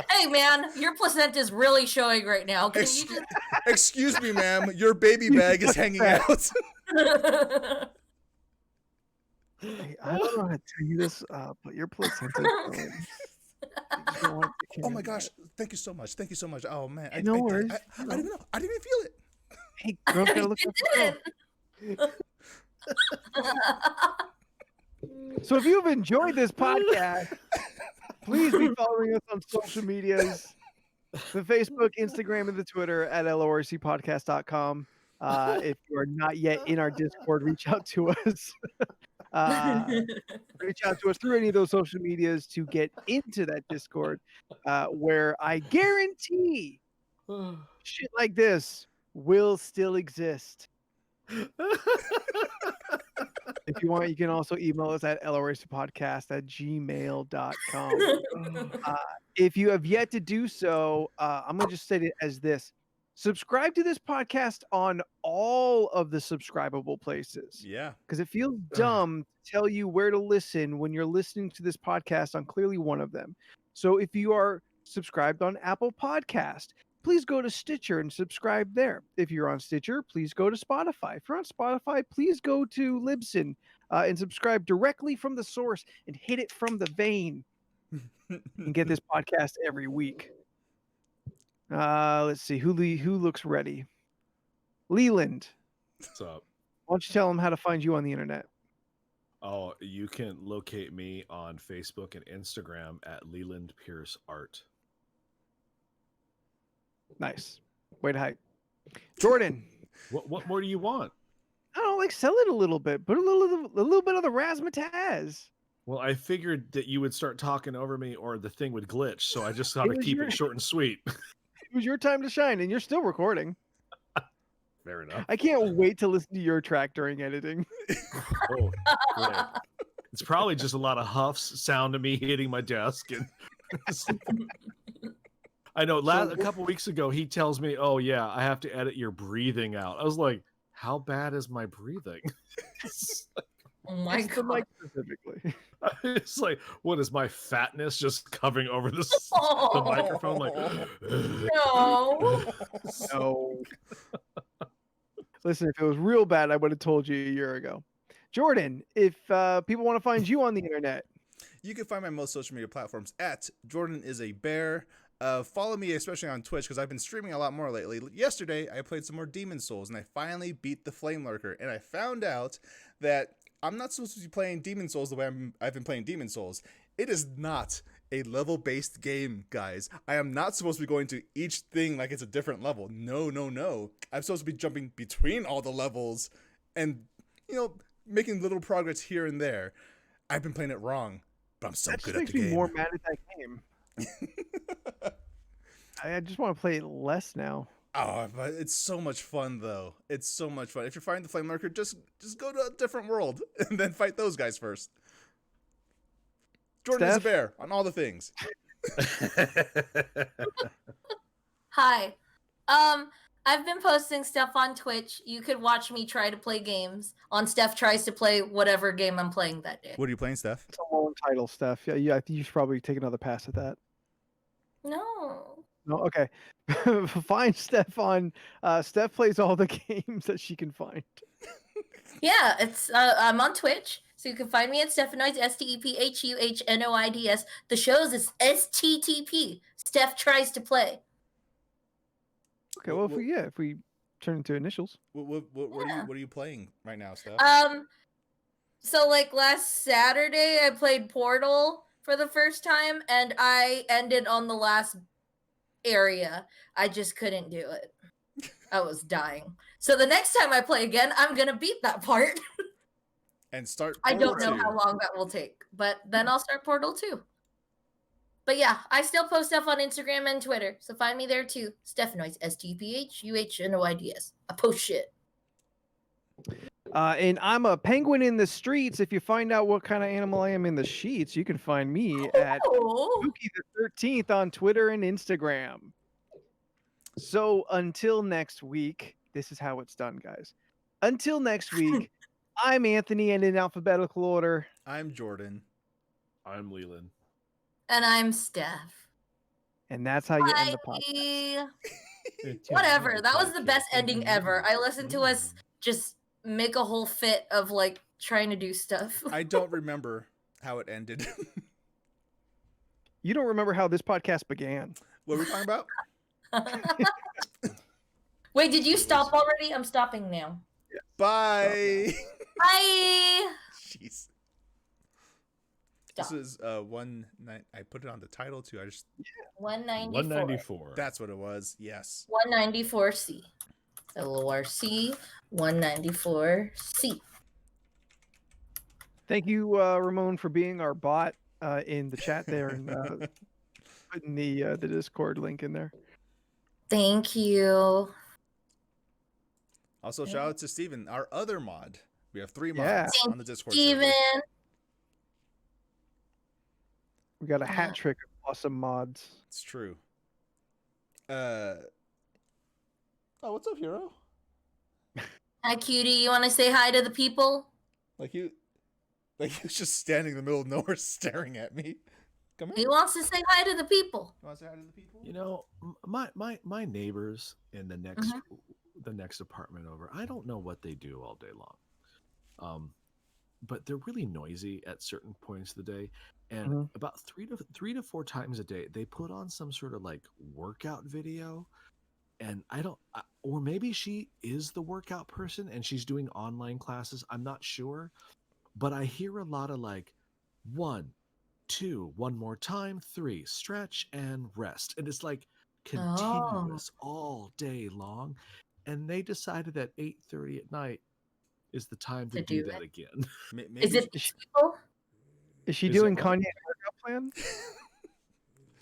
Hey man, your placenta is really showing right now. Can Ex- you just? Excuse me, ma'am. Your baby bag is hanging out. Hey, I don't know how to tell you this, but your placenta. Oh my gosh. Thank you so much. Thank you so much. Oh man. No worries. I didn't even know. I didn't even feel it. Hey, girls gotta look You up the did girl. it. So if you've enjoyed this podcast, please be following us on social medias, the Facebook, Instagram, and the Twitter at lorcpodcast.com. If you are not yet in our Discord, reach out to us. Reach out to us through any of those social medias to get into that Discord, where I guarantee shit like this will still exist. If you want, you can also email us at lorcpodcast@gmail.com. If you have yet to do so, I'm going to just state it as this. Subscribe to this podcast on all of the subscribable places, Yeah. because it feels dumb to tell you where to listen when you're listening to this podcast on clearly one of them. So if you are subscribed on Apple Podcast, please go to Stitcher and subscribe there. If you're on Stitcher, please go to Spotify. If you're on Spotify, please go to Libsyn and subscribe directly from the source and hit it from the vein and get this podcast every week. Let's see who looks ready. Leland, What's up? why don't you tell them how to find you on the internet? Oh, you can locate me on Facebook and Instagram at Leland Pierce Art. Nice. Way to hype. Jordan. What more do you want? I don't know, like sell it a little bit. Put a little bit of the razzmatazz. Well, I figured that you would start talking over me or the thing would glitch, so I just thought It to was keep your- it short and sweet. It was your time to shine, and you're still recording. Fair enough. I can't wait to listen to your track during editing. Oh, great. It's probably just a lot of huffs, sound of me hitting my desk, and I know. A couple weeks ago, he tells me, "Oh yeah, I have to edit your breathing out." I was like, "How bad is my breathing?" Oh my It's the god. mic specifically. It's like, what is my fatness just covering over the microphone? Like, No. No. Listen, if it was real bad, I would have told you a year ago. Jordan, if people want to find you on the internet, You can find my most social media platforms at Jordan is a Bear. Follow me, especially on Twitch, because I've been streaming a lot more lately. Yesterday, I played some more Demon Souls, and I finally beat the Flame Lurker. And I found out that I'm not supposed to be playing Demon Souls the way I've been playing Demon Souls. It is not a level-based game, guys. I am not supposed to be going to each thing like it's a different level. No, no, no. I'm supposed to be jumping between all the levels and, making little progress here and there. I've been playing it wrong, but I'm so that good just at makes the me game. more mad at that game. I just want to play it less now. Oh, but it's so much fun, though. It's so much fun. If you're fighting the Flame Lurker, just go to a different world and then fight those guys first. Jordan is a Steph? Bear on all the things. Hi. I've been posting stuff on Twitch. You could watch me try to play games. On Steph tries to play whatever game I'm playing that day. What are you playing, Steph? It's a long title, Steph. Yeah, I think you should probably take another pass at that. No. No, okay. Find Steph on. Steph plays all the games that she can find. Yeah, it's I'm on Twitch, so you can find me at Stephanoids, STEPHUHNOIDS. The show's is STTP. Steph tries to play. Okay, well, if we turn into initials. What Yeah. are you playing right now, Steph? So like last Saturday, I played Portal for the first time, and I ended on the last area. I just couldn't do it. I was dying. So the next time I play again, I'm gonna beat that part. And start. I don't know 2. how long that will take, but then I'll start Portal 2. But yeah, I still post stuff on Instagram and Twitter, so find me there too. Stephanoids, STPHUHNOIDS. I post shit. And I'm a penguin in the streets. If you find out what kind of animal I am in the sheets, you can find me at Oh, Spooky the 13th on Twitter and Instagram. So until next week, this is how it's done, guys. Until next week, I'm Anthony, and in alphabetical order, I'm Jordan. I'm Leland. and I'm Steph. and that's how you end the podcast. Bye. Whatever. That was the best ending ever. I listened to us just make a whole fit of like trying to do stuff. I don't remember how it ended. You don't remember how this podcast began. What were we talking about? Wait, did you stop already? I'm stopping now. Bye. Bye. Jeez. Stop. This is 19. I put it on the title too. 194. 194. That's what it was. Yes. 194C. LoRC 194C. Thank you, Ramon, for being our bot in the chat there and putting the Discord link in there. Thank you. Also, shout out to Steven, our other mod. We have 3 Yeah. mods on the Discord Steven. server. We got a hat trick of awesome mods. It's true. Oh, what's up, hero? Hi, cutie. You want to say hi to the people? Like he was just standing in the middle of nowhere staring at me. Come He here. wants to say hi to the people. You want to say hi to the people? You know, my neighbors in the next apartment over, I don't know what they do all day long. But they're really noisy at certain points of the day. And about three to four times a day, they put on some sort of like workout video. And or maybe she is the workout person and she's doing online classes. I'm not sure. but I hear a lot of like 1, 2, one more time, 3, stretch and rest. And it's like Oh, continuous all day long. And they decided that 8:30 at night is the time to to do do that it. again. Is it Maybe Is she, people? is she Is it doing what? Kanye's workout plan?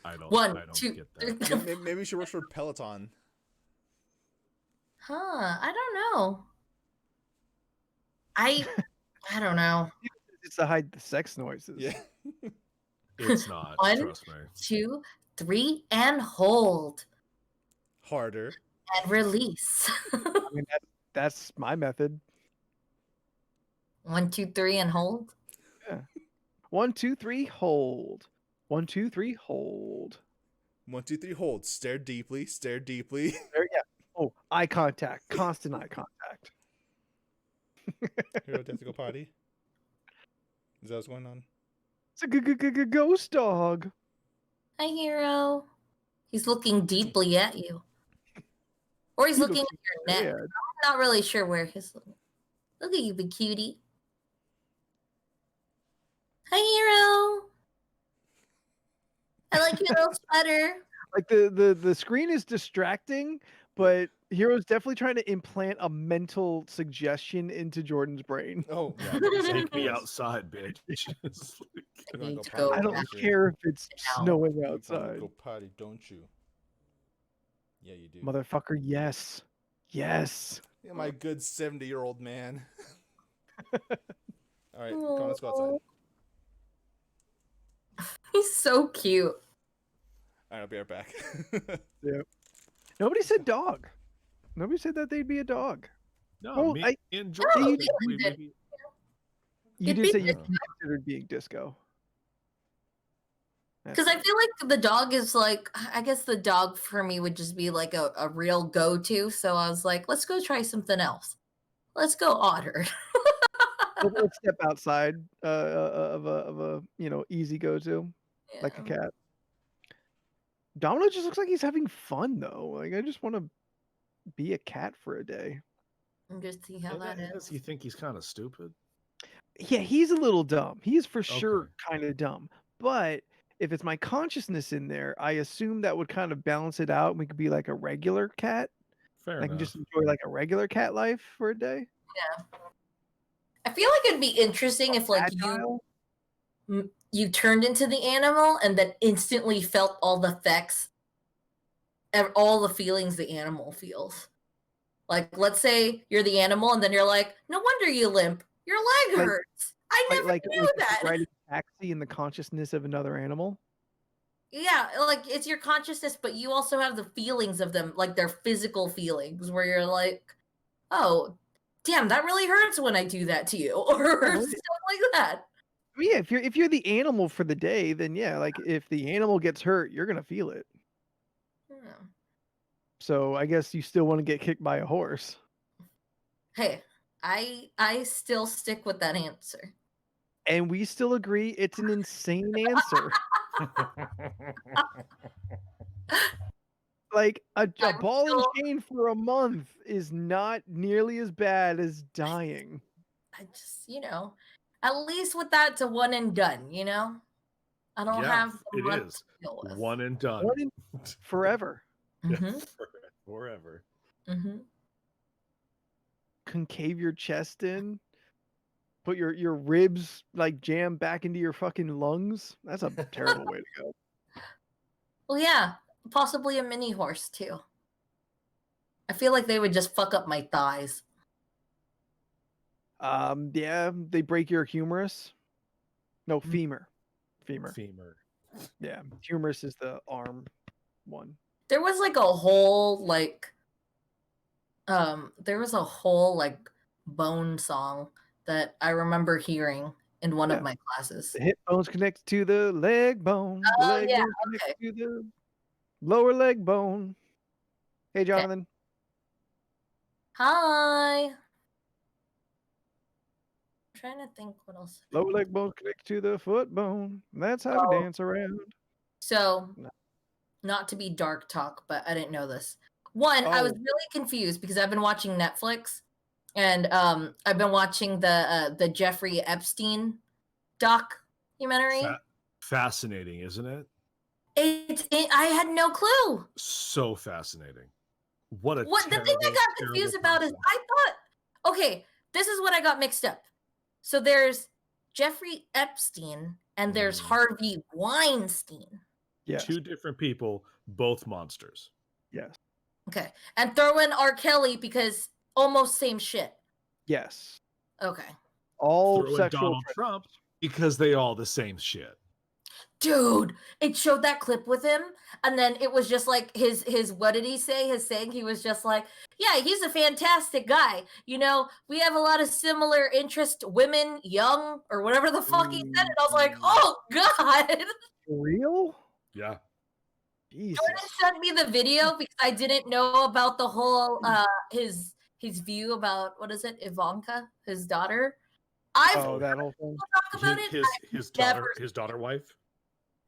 I don't 1, I don't 2, get 3. that. maybe she works for Peloton. Huh? I don't know. I don't know. It's to hide the sex noises. Yeah. It's not, 1, trust me. 2, 3, and hold Harder. and release. I mean, that's my method. 1, 2, 3, and hold. 1, 2, 3, hold. 1, 2, 3, hold. 1, 2, 3, hold. Stare deeply. Stare deeply. There, yeah. Oh, eye contact. Constant eye contact. Hero, do you have to go potty? Is that what's going on? It's a ghost dog. Hi, hero. He's looking deeply at you. Or he's He looking looks at your neck. sad. I'm not really sure where he's looking. Look at you, big cutie. Hi, hero. I like your little sweater. Like the screen is distracting, but Hero's definitely trying to implant a mental suggestion into Jordan's brain. Oh, yeah. Take me outside, bitch. It's like- I You're gonna need go to potty, go. I don't don't you? care if it's Now. snowing You wanna outside. go potty, don't you? Yeah, you do. Motherfucker, yes. Yes. Yeah, my good 70-year-old man. All right, come on, let's go outside. He's so cute. All right, I'll be right back. Nobody said dog. Nobody said that they'd be a dog. No, Well, me I- and No, Jordan you think we did. maybe- You It'd did be say you disco. considered being disco. Because I feel like the dog is like, I guess the dog for me would just be like a real go-to. So I was like, let's go try something else. Let's go otter. Let's step outside of a easy go to like a Yeah. cat. Domino just looks like he's having fun though. Like I just want to be a cat for a day. And just see how And that that is. is, you think he's kind of stupid? Yeah, he's a little dumb. He is for sure Okay. kind of dumb. But if it's my consciousness in there, I assume that would kind of balance it out and we could be like a regular cat. Fair I can enough. just enjoy like a regular cat life for a day. I feel like it'd be interesting if like Agile. you turned into the animal and then instantly felt all the effects and all the feelings the animal feels. Like, let's say you're the animal and then you're like, no wonder you limp. Your leg Like- hurts. I never like knew that. riding a taxi in the consciousness of another animal. Yeah, like it's your consciousness, but you also have the feelings of them, like their physical feelings, where you're like, oh, damn, that really hurts when I do that to you, or Oh, yeah. stuff like that. Yeah, if you're the animal for the day, then yeah, like if the animal gets hurt, you're gonna feel it. Yeah. So I guess you still want to get kicked by a horse. Hey, I still stick with that answer. And we still agree it's an insane answer. Like a I'm ball and still- chain for a month is not nearly as bad as dying. I just, at least with that, it's a one and done. I don't Yeah, have a it month is. to deal with. One and done. One and forever. Yeah, Mhm, forever. mhm. Concave your chest in. Put your ribs like jam back into your fucking lungs. That's a terrible way to go. Well, yeah, possibly a mini horse too. I feel like they would just fuck up my thighs. Yeah, they break your humerus. No, Mm. femur. Femur. Femur. Yeah, humerus is the arm one. There was like a whole bone song that I remember hearing in one Yeah. of my classes. The hip bone's connected to the leg bone. The Oh, leg yeah, bone's connected to the lower leg bone. Hey, Jonathan. Hi. I'm trying to think what else. Lower leg bone's connected to the foot bone. That's how we Oh. dance around. So, No. not to be dark talk, but I didn't know this. One, I was Oh. really confused because I've been watching Netflix And I've been watching the Jeffrey Epstein documentary. Fascinating, isn't it? I had no clue. So fascinating. What a The thing I got confused about is I thought, okay, this is what I got mixed up. So there's Jeffrey Epstein and there's Harvey Weinstein. Yes. 2 different people, both monsters. Yes. Okay. And throw in R. Kelly because almost same shit. Yes. Okay. All Throw in sexual Donald Trump because they all the same shit. Dude, it showed that clip with him, and then it was just like his what did he say? His saying, he was just like, yeah, he's a fantastic guy. You know, we have a lot of similar interest, women, young, or whatever the fuck he said. And I was like, oh god. For real? Yeah. Jesus. Jordan sent me the video because I didn't know about the whole his view about what is it, Ivanka, his daughter. That whole thing. Talk about His daughter wife.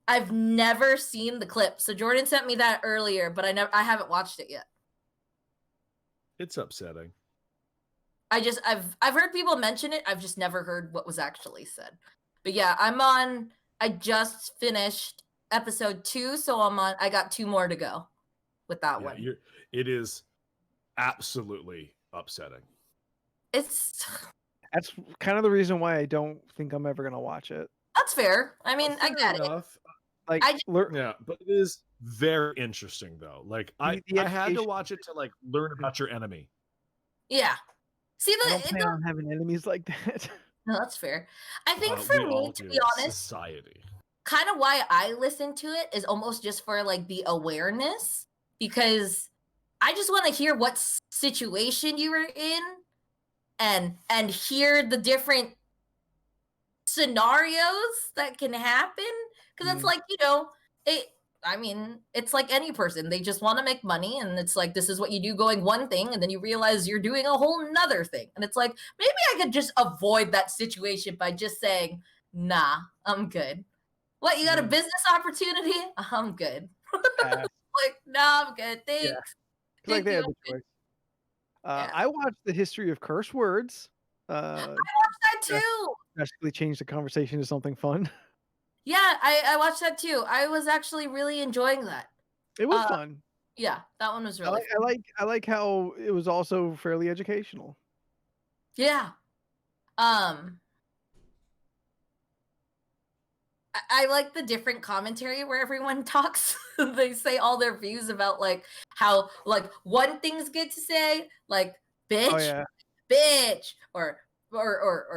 I've never seen the clip. So Jordan sent me that earlier, but I haven't watched it yet. It's upsetting. I've heard people mention it. I've just never heard what was actually said. But yeah, I just finished episode 2, so I got 2 more to go with that one. It is absolutely upsetting. That's kind of the reason why I don't think I'm ever gonna watch it. That's fair. I mean, I get it. Like, yeah, but it is very interesting though. Like I had to watch it to like learn about your enemy. Yeah. See, I don't plan on having enemies like that. No, that's fair. I think for me, to be honest, society. Kind of why I listen to it is almost just for like the awareness, because I just want to hear what situation you were in and hear the different scenarios that can happen, because it's like, you know, it's like any person, they just want to make money, and it's like, this is what you do going one thing, and then you realize you're doing a whole nother thing, and it's like, maybe I could just avoid that situation by just saying, nah, I'm good. What, you got a business opportunity? I'm good. Like, nah, I'm good, thanks. Yeah. Like they had the choice. I watched The History of Curse Words. I watched that too. Drastically changed the conversation to something fun. Yeah, I watched that too. I was actually really enjoying that. It was fun. Yeah, that one was really fun. I like how it was also fairly educational. Yeah. I like the different commentary where everyone talks. They say all their views about like how like one thing's good to say, like bitch, bitch, or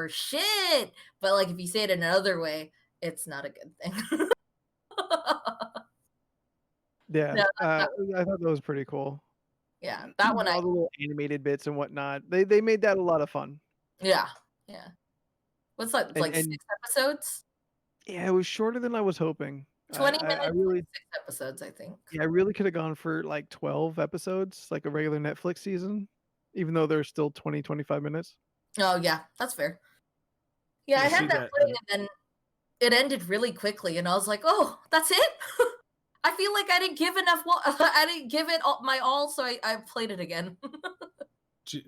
shit. But like if you say it another way, it's not a good thing. Yeah, no, I thought that was pretty cool. Yeah, that one. All the little animated bits and whatnot. They made that a lot of fun. Yeah, yeah. What's like 6 episodes? Yeah, it was shorter than I was hoping. 20 minutes, 6 episodes, I think. Yeah, I really could have gone for like 12 episodes, like a regular Netflix season, even though there's still 20, 25 minutes. Oh, yeah, that's fair. Yeah, I had that playing, and then it ended really quickly, and I was like, oh, that's it? I feel like I didn't give enough. I didn't give it my all, so I played it again.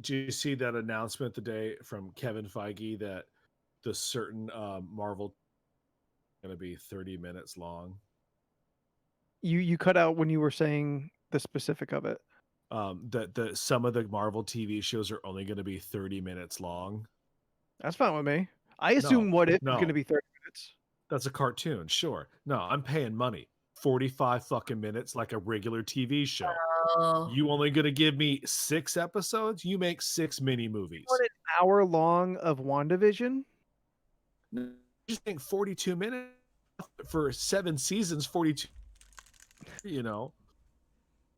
Do you see that announcement today from Kevin Feige that the certain Marvel going to be 30 minutes long? You cut out when you were saying the specific of it. That some of the Marvel TV shows are only going to be 30 minutes long. That's fine with me. I assume What If is going to be 30 minutes. That's a cartoon, sure. No, I'm paying money. 45 fucking minutes like a regular TV show. Oh. You only going to give me 6 episodes? You make 6 mini movies. What, an hour long of WandaVision? No, just think 42 minutes for 7 seasons, 42. You know,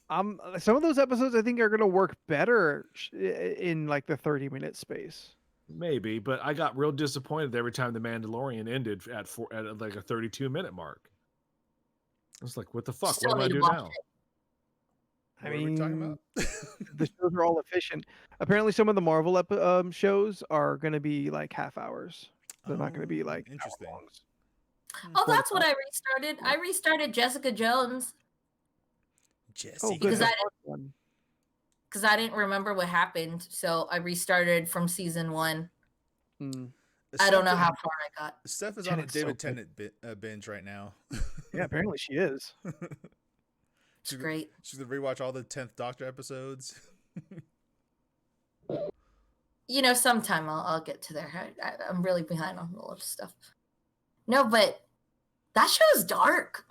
some of those episodes I think are going to work better in like the 30-minute space. Maybe, but I got real disappointed every time The Mandalorian ended at like a 32-minute mark. I was like, what the fuck? What do I do now? I mean, the shows are all efficient. Apparently, some of the Marvel shows are going to be like half hours. They're not going to be like interesting. Oh, that's what I restarted. I restarted Jessica Jones. Jessica. Because because I didn't remember what happened, so I restarted from season 1. I don't know how far I got. Steph is on a Tennant's so David good. Tennant binge right now. Yeah, apparently she is. It's great. She's gonna rewatch all the 10th Doctor episodes. You know, sometime I'll get to there. I'm really behind on a lot of stuff. No, but that show's dark.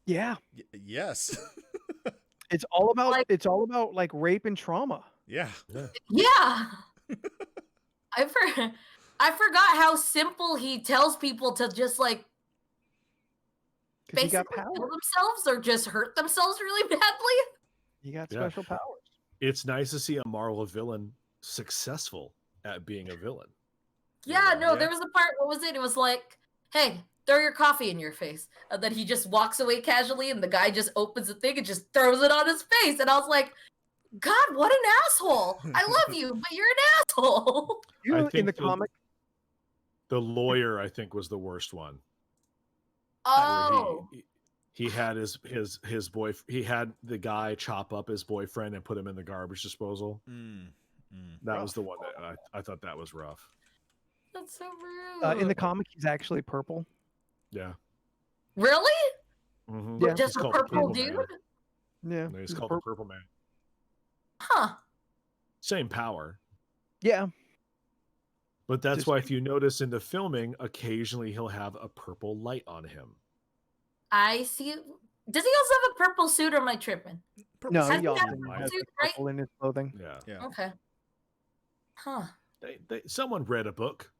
Yeah, Yes. it's all about Like- like rape and trauma. Yeah. Yeah. I forgot how simple he tells people to just like 'Cause he got basically power. kill themselves or just hurt themselves really badly. He got Yeah. special powers. It's nice to see a Marvel villain successful at being a villain. Yeah, no, Yeah. there was a part, what was it? It was like, hey, throw your coffee in your face. And then he just walks away casually and the guy just opens the thing and just throws it on his face. And I was like, God, what an asshole. I love you, but you're an asshole. You I know, in think the comic, The lawyer, I think, was the worst one. Oh. Where he had his boy. He had the guy chop up his boyfriend and put him in the garbage disposal. That was the one that I thought that was rough. That's so rude. in the comic, he's actually purple. Yeah. Really? Mhm. Yeah. Just He's a called the purple Man. dude? Yeah, No, he's he's called the Purple Man. Huh. Same power. Yeah, But that's Just- why if you notice in the filming, occasionally he'll have a purple light on him. I see. Does he also have a purple suit or am I tripping? no, Has he he often had has suit, the purple in his clothing. Yeah. Yeah. Okay. Huh. Someone read a book.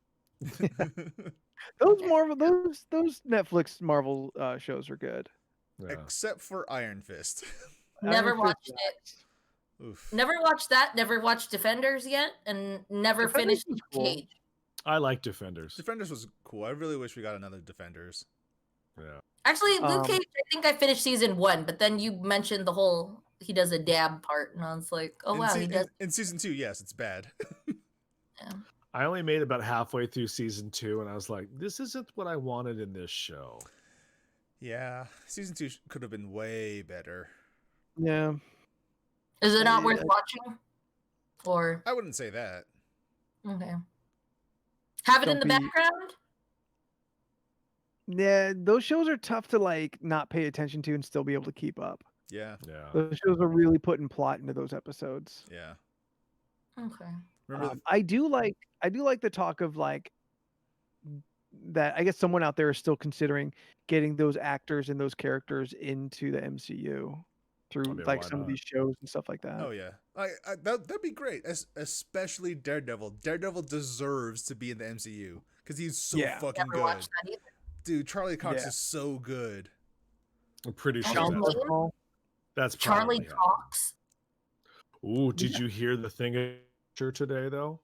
Those Netflix Marvel shows are good. Yeah. Except for Iron Fist. Never Iron Fist watched it. sucks. Oof. Never watched that. Never watched Defenders yet, and never Defenders finished was Luke cool. Cage. I like Defenders. Defenders was cool. I really wish we got another Defenders. Yeah. Actually, Luke Um, Cage. I think I finished season 1, but then you mentioned the whole he does a dab part, and I was like, oh In wow, se- he in- does. in season 2, yes, it's bad. Yeah. I only made about halfway through season 2, and I was like, "This isn't what I wanted in this show." Yeah, season 2 could have been way better. Yeah, Is it not Yeah. worth watching? Or I wouldn't say that. okay, have it in Don't the be- background. yeah. Those shows are tough to like not pay attention to and still be able to keep up. Yeah, Yeah. Those shows are really putting plot into those episodes. yeah. Okay. Remember, I do like the talk of like that. I guess someone out there is still considering getting those actors and those characters into the MCU through I mean, like why some of not? these shows and stuff like that. oh yeah, that'd be great. Especially Daredevil. Daredevil deserves to be in the MCU because he's so Yeah. fucking Never good. watched that either. Dude, Charlie Cox Yeah. is so good. I'm pretty That's sure Sean amazing. that's, Paul. that's Charlie probably him. Cox. Ooh, did you hear the thing today though?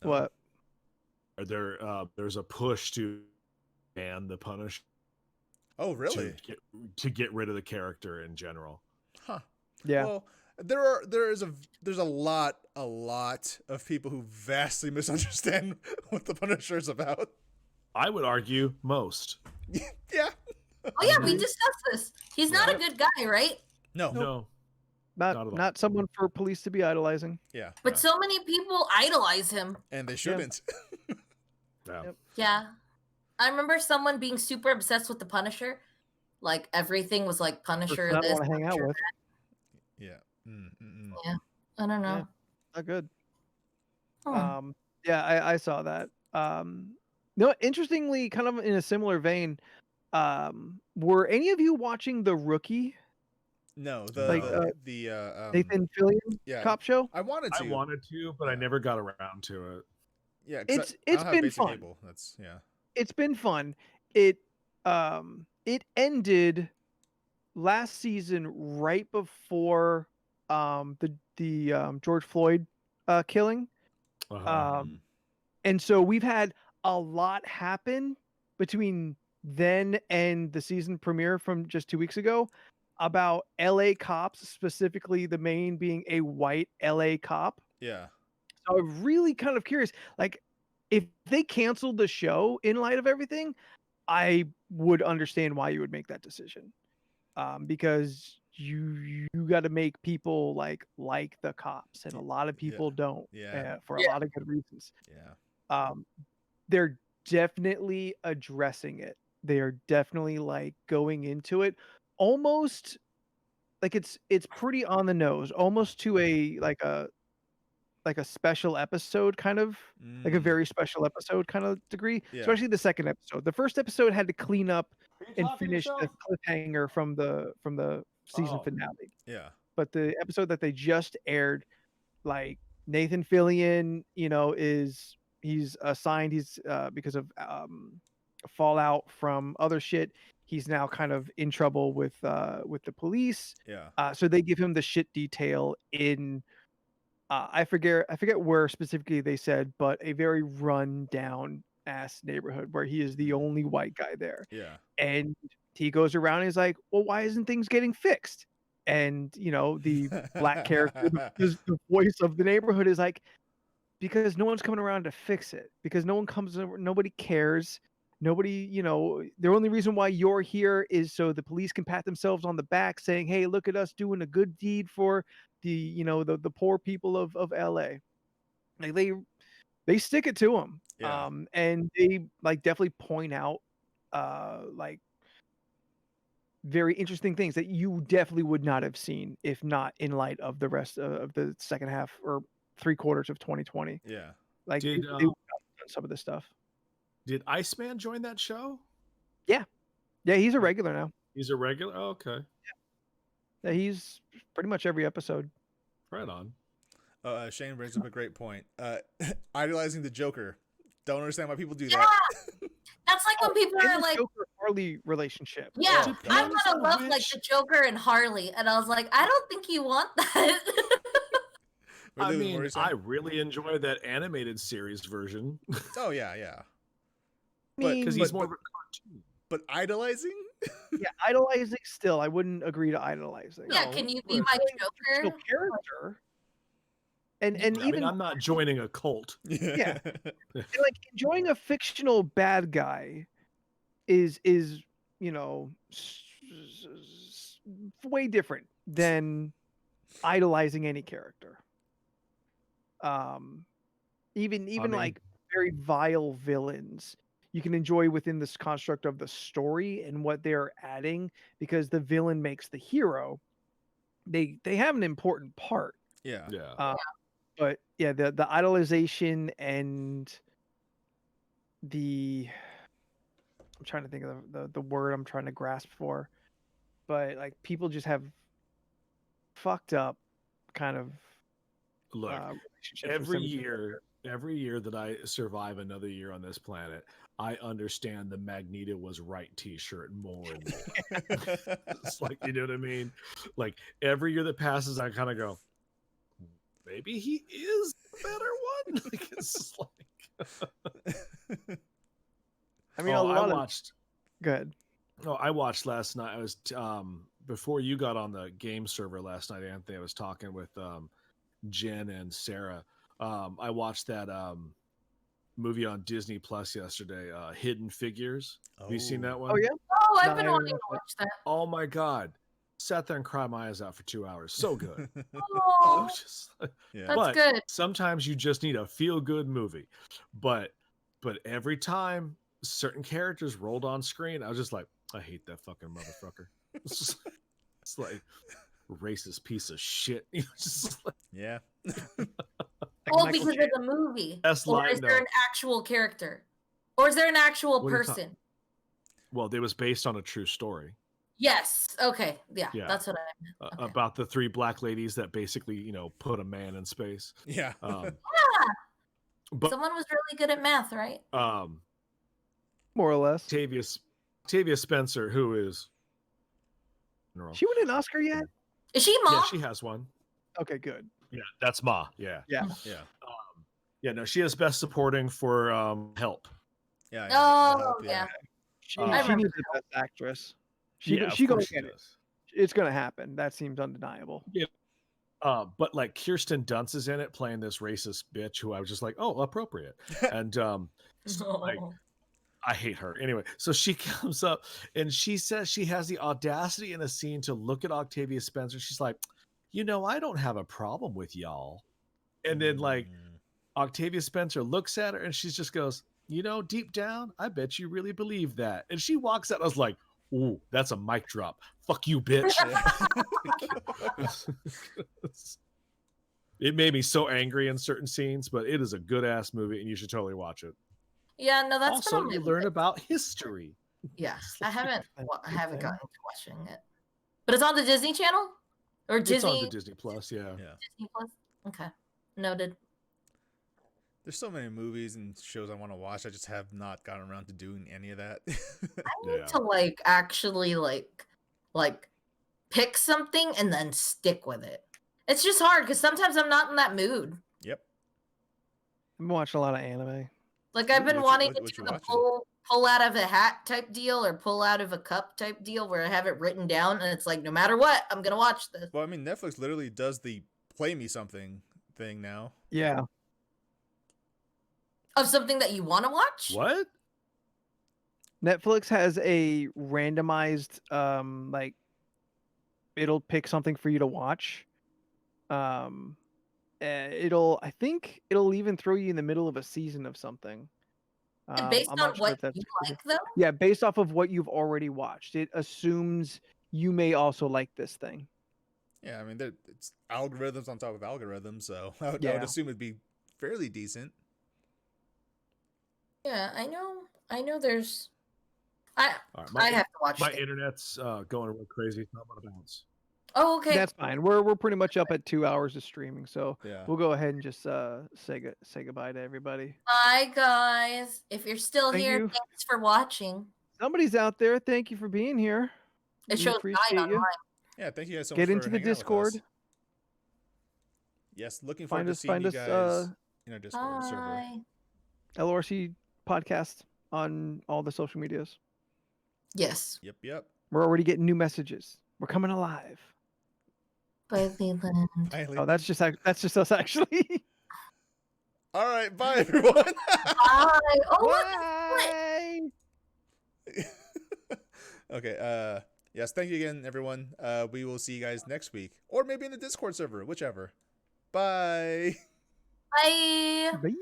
What? There's a push to ban the Punisher Oh really? to get rid of the character in general. Huh. Yeah. Well, there's a lot of people who vastly misunderstand what the Punisher is about. I would argue most. Yeah. Oh yeah, we discussed this. He's not a good guy, right? No. No. Not Not at all. not someone for police to be idolizing. Yeah. But so many people idolize him. And they shouldn't. Yeah. Yep. Yeah. I remember someone being super obsessed with the Punisher. Like everything was like Punisher Person I this. want to hang out Punisher with. Yeah. Mm-mm. that. I don't know. Yeah. Not good. Huh. Yeah, I saw that. No, interestingly, kind of in a similar vein, were any of you watching The Rookie, No, Like, Nathan Fillion yeah. cop show? I wanted to. I wanted to, but I never got around to it. Yeah, 'cause It's I don't have been basic fun. cable. That's yeah. It's been fun. It ended last season right before the George Floyd killing. Uh-huh. And so we've had a lot happen between then and the season premiere from just 2 weeks ago about LA cops, specifically the main being a white LA cop. Yeah. So I'm really kind of curious, like if they canceled the show in light of everything, I would understand why you would make that decision. Because you got to make people like the cops, and a lot of people don't. Yeah. For a lot of good reasons. Yeah. They're definitely addressing it. They are definitely like going into it almost like it's pretty on the nose, almost to a special episode kind of, like a very special episode kind of degree, especially the second episode. The first episode had to clean up and finish the cliffhanger from the season finale. Yeah. But the episode that they just aired, like Nathan Fillion, he's assigned, because of fallout from other shit, he's now kind of in trouble with the police. Yeah. So they give him the shit detail in I forget where specifically they said, but a very run down ass neighborhood where he is the only white guy there. Yeah. And he goes around and he's like, well, why isn't things getting fixed? And the black character, the voice of the neighborhood, is like, because no one's coming around to fix it, because nobody cares. Nobody, the only reason why you're here is so the police can pat themselves on the back saying, hey, look at us doing a good deed for the poor people of LA. Like they stick it to them. Yeah. And they like definitely point out like very interesting things that you definitely would not have seen if not in light of the rest of the second half or 3/4 of 2020. Yeah. Like Did, they done some of this stuff. Did Iceman join that show? Yeah, he's a regular now. He's a regular? Oh, okay. Yeah, he's pretty much every episode. Right on. Shane brings up a great point. Idolizing the Joker. Don't understand why people do Yeah. that. That's like when people are like, Joker Harley relationship. yeah, Oh, I want to depends love on like which- the Joker and Harley. And I was like, I don't think you want that. What I were mean, you saying? I really enjoy that animated series version Oh yeah, yeah. because he's more of a cartoon. But idolizing? Yeah, idolizing still. I wouldn't agree to idolizing. Yeah, No, can you be look. my Fictional Joker? character. And I even mean, I'm not joining a cult. Yeah. like enjoying a fictional bad guy is way different than idolizing any character. Even mean- like very vile villains you can enjoy within this construct of the story and what they're adding, because the villain makes the hero. They have an important part. Yeah. Yeah. But yeah, the idolization and I'm trying to think of the word I'm trying to grasp for, but like people just have fucked up kind of Look, relationships with every some of the every year that I survive another year on this planet, I understand the Magneto was right t-shirt more and more. It's like, you know what I mean? Like every year that passes, I kind of go, maybe he is the better one. Like, it's just like, I mean, oh, a lot of watched. good. Oh, I watched last night. I was before you got on the game server last night, Anthony. I was talking with Jen and Sarah. I watched that movie on Disney Plus yesterday, Hidden Figures. Have you seen that one? Oh yeah. Oh, I've No, been I wanting don't to watch that. Oh my god. Sat there and cried my eyes out for 2 hours. So good. I Oh, was just like- Yeah. that's but good. sometimes you just need a feel-good movie. But every time certain characters rolled on screen, I was just like, I hate that fucking motherfucker. It's like racist piece of shit. You know, just like, Yeah. Well, Michael because J. of the movie. Best Or line, is there though. an actual character? Or is there an actual What are you ta- person? well, it was based on a true story. Yes. Okay. Yeah, Yeah. that's what I meant. Okay. About the 3 black ladies that basically, put a man in space. Yeah. Um, Yeah. but Someone was really good at math, right? More or less. Tavia Spencer, who is She won an Oscar yet? Is she mom? yeah, she has one. Okay, good. Yeah, that's Ma. Yeah. Yeah. Yeah. Yeah, no, she has best supporting for Help. Yeah. Oh, yeah. She I needs the best actress. She of gonna course get it. does. It's gonna happen. That seems undeniable. But like Kirsten Dunst is in it playing this racist bitch who I was just like, oh, appropriate. And so, like, I hate her. Anyway, so she comes up and she says she has the audacity in a scene to look at Octavia Spencer. She's like, I don't have a problem with y'all. And then like Octavia Spencer looks at her and she just goes, deep down, I bet you really believe that. And she walks out. I was like, ooh, that's a mic drop. Fuck you, bitch. It made me so angry in certain scenes, but it is a good ass movie and you should totally watch it. Yeah, no, that's Also, been on you my learn list. about history. Yeah, I haven't thing. gotten to watching it, but it's on the Disney Channel or It's on Disney the Disney Plus, yeah. Disney Plus. Okay, noted. There's so many movies and shows I want to watch. I just have not gotten around to doing any of that. I need to actually pick something and then stick with it. It's just hard because sometimes I'm not in that mood. Yep. I've been watching a lot of anime. Like I've been wanting to what do you the watching? pull out of a hat type deal or pull out of a cup type deal where I have it written down and it's like no matter what, I'm gonna watch this. Well, I mean, Netflix literally does the play me something thing now. Yeah. Of something that you want to watch? What? Netflix has a randomized it'll pick something for you to watch. I think it'll even throw you in the middle of a season of something. And based I'm on not sure what if that's you like, though? Yeah, based off of what you've already watched. It assumes you may also like this thing. Yeah, I mean, it's algorithms on top of algorithms, so I would Yeah. assume it'd be fairly decent. Yeah, I know there's I All right, I have to watch my it. internet's going real crazy. So I'm gonna bounce. Oh, okay. That's fine. We're pretty much up at 2 hours of streaming, so Yeah. we'll go ahead and just say goodbye to everybody. Bye, guys. If you're still Thank here, you. thanks for watching. Somebody's out there. Thank you for being here. It We shows appreciate nine on you. mine. Yeah, thank you guys so much Get for into the hanging out with Discord. us. Yes, looking forward Find to us. seeing Find you us. guys in our Discord server. Bye. LoRC podcast on all the social medias. Yes. Yep. We're already getting new messages. We're coming alive. Bye, Leland. Oh, that's just us actually. All right, bye everyone. Bye. Oh, Bye. Okay. Yes. Thank you again, everyone. We will see you guys next week, or maybe in the Discord server, whichever. Bye. Bye. Bye.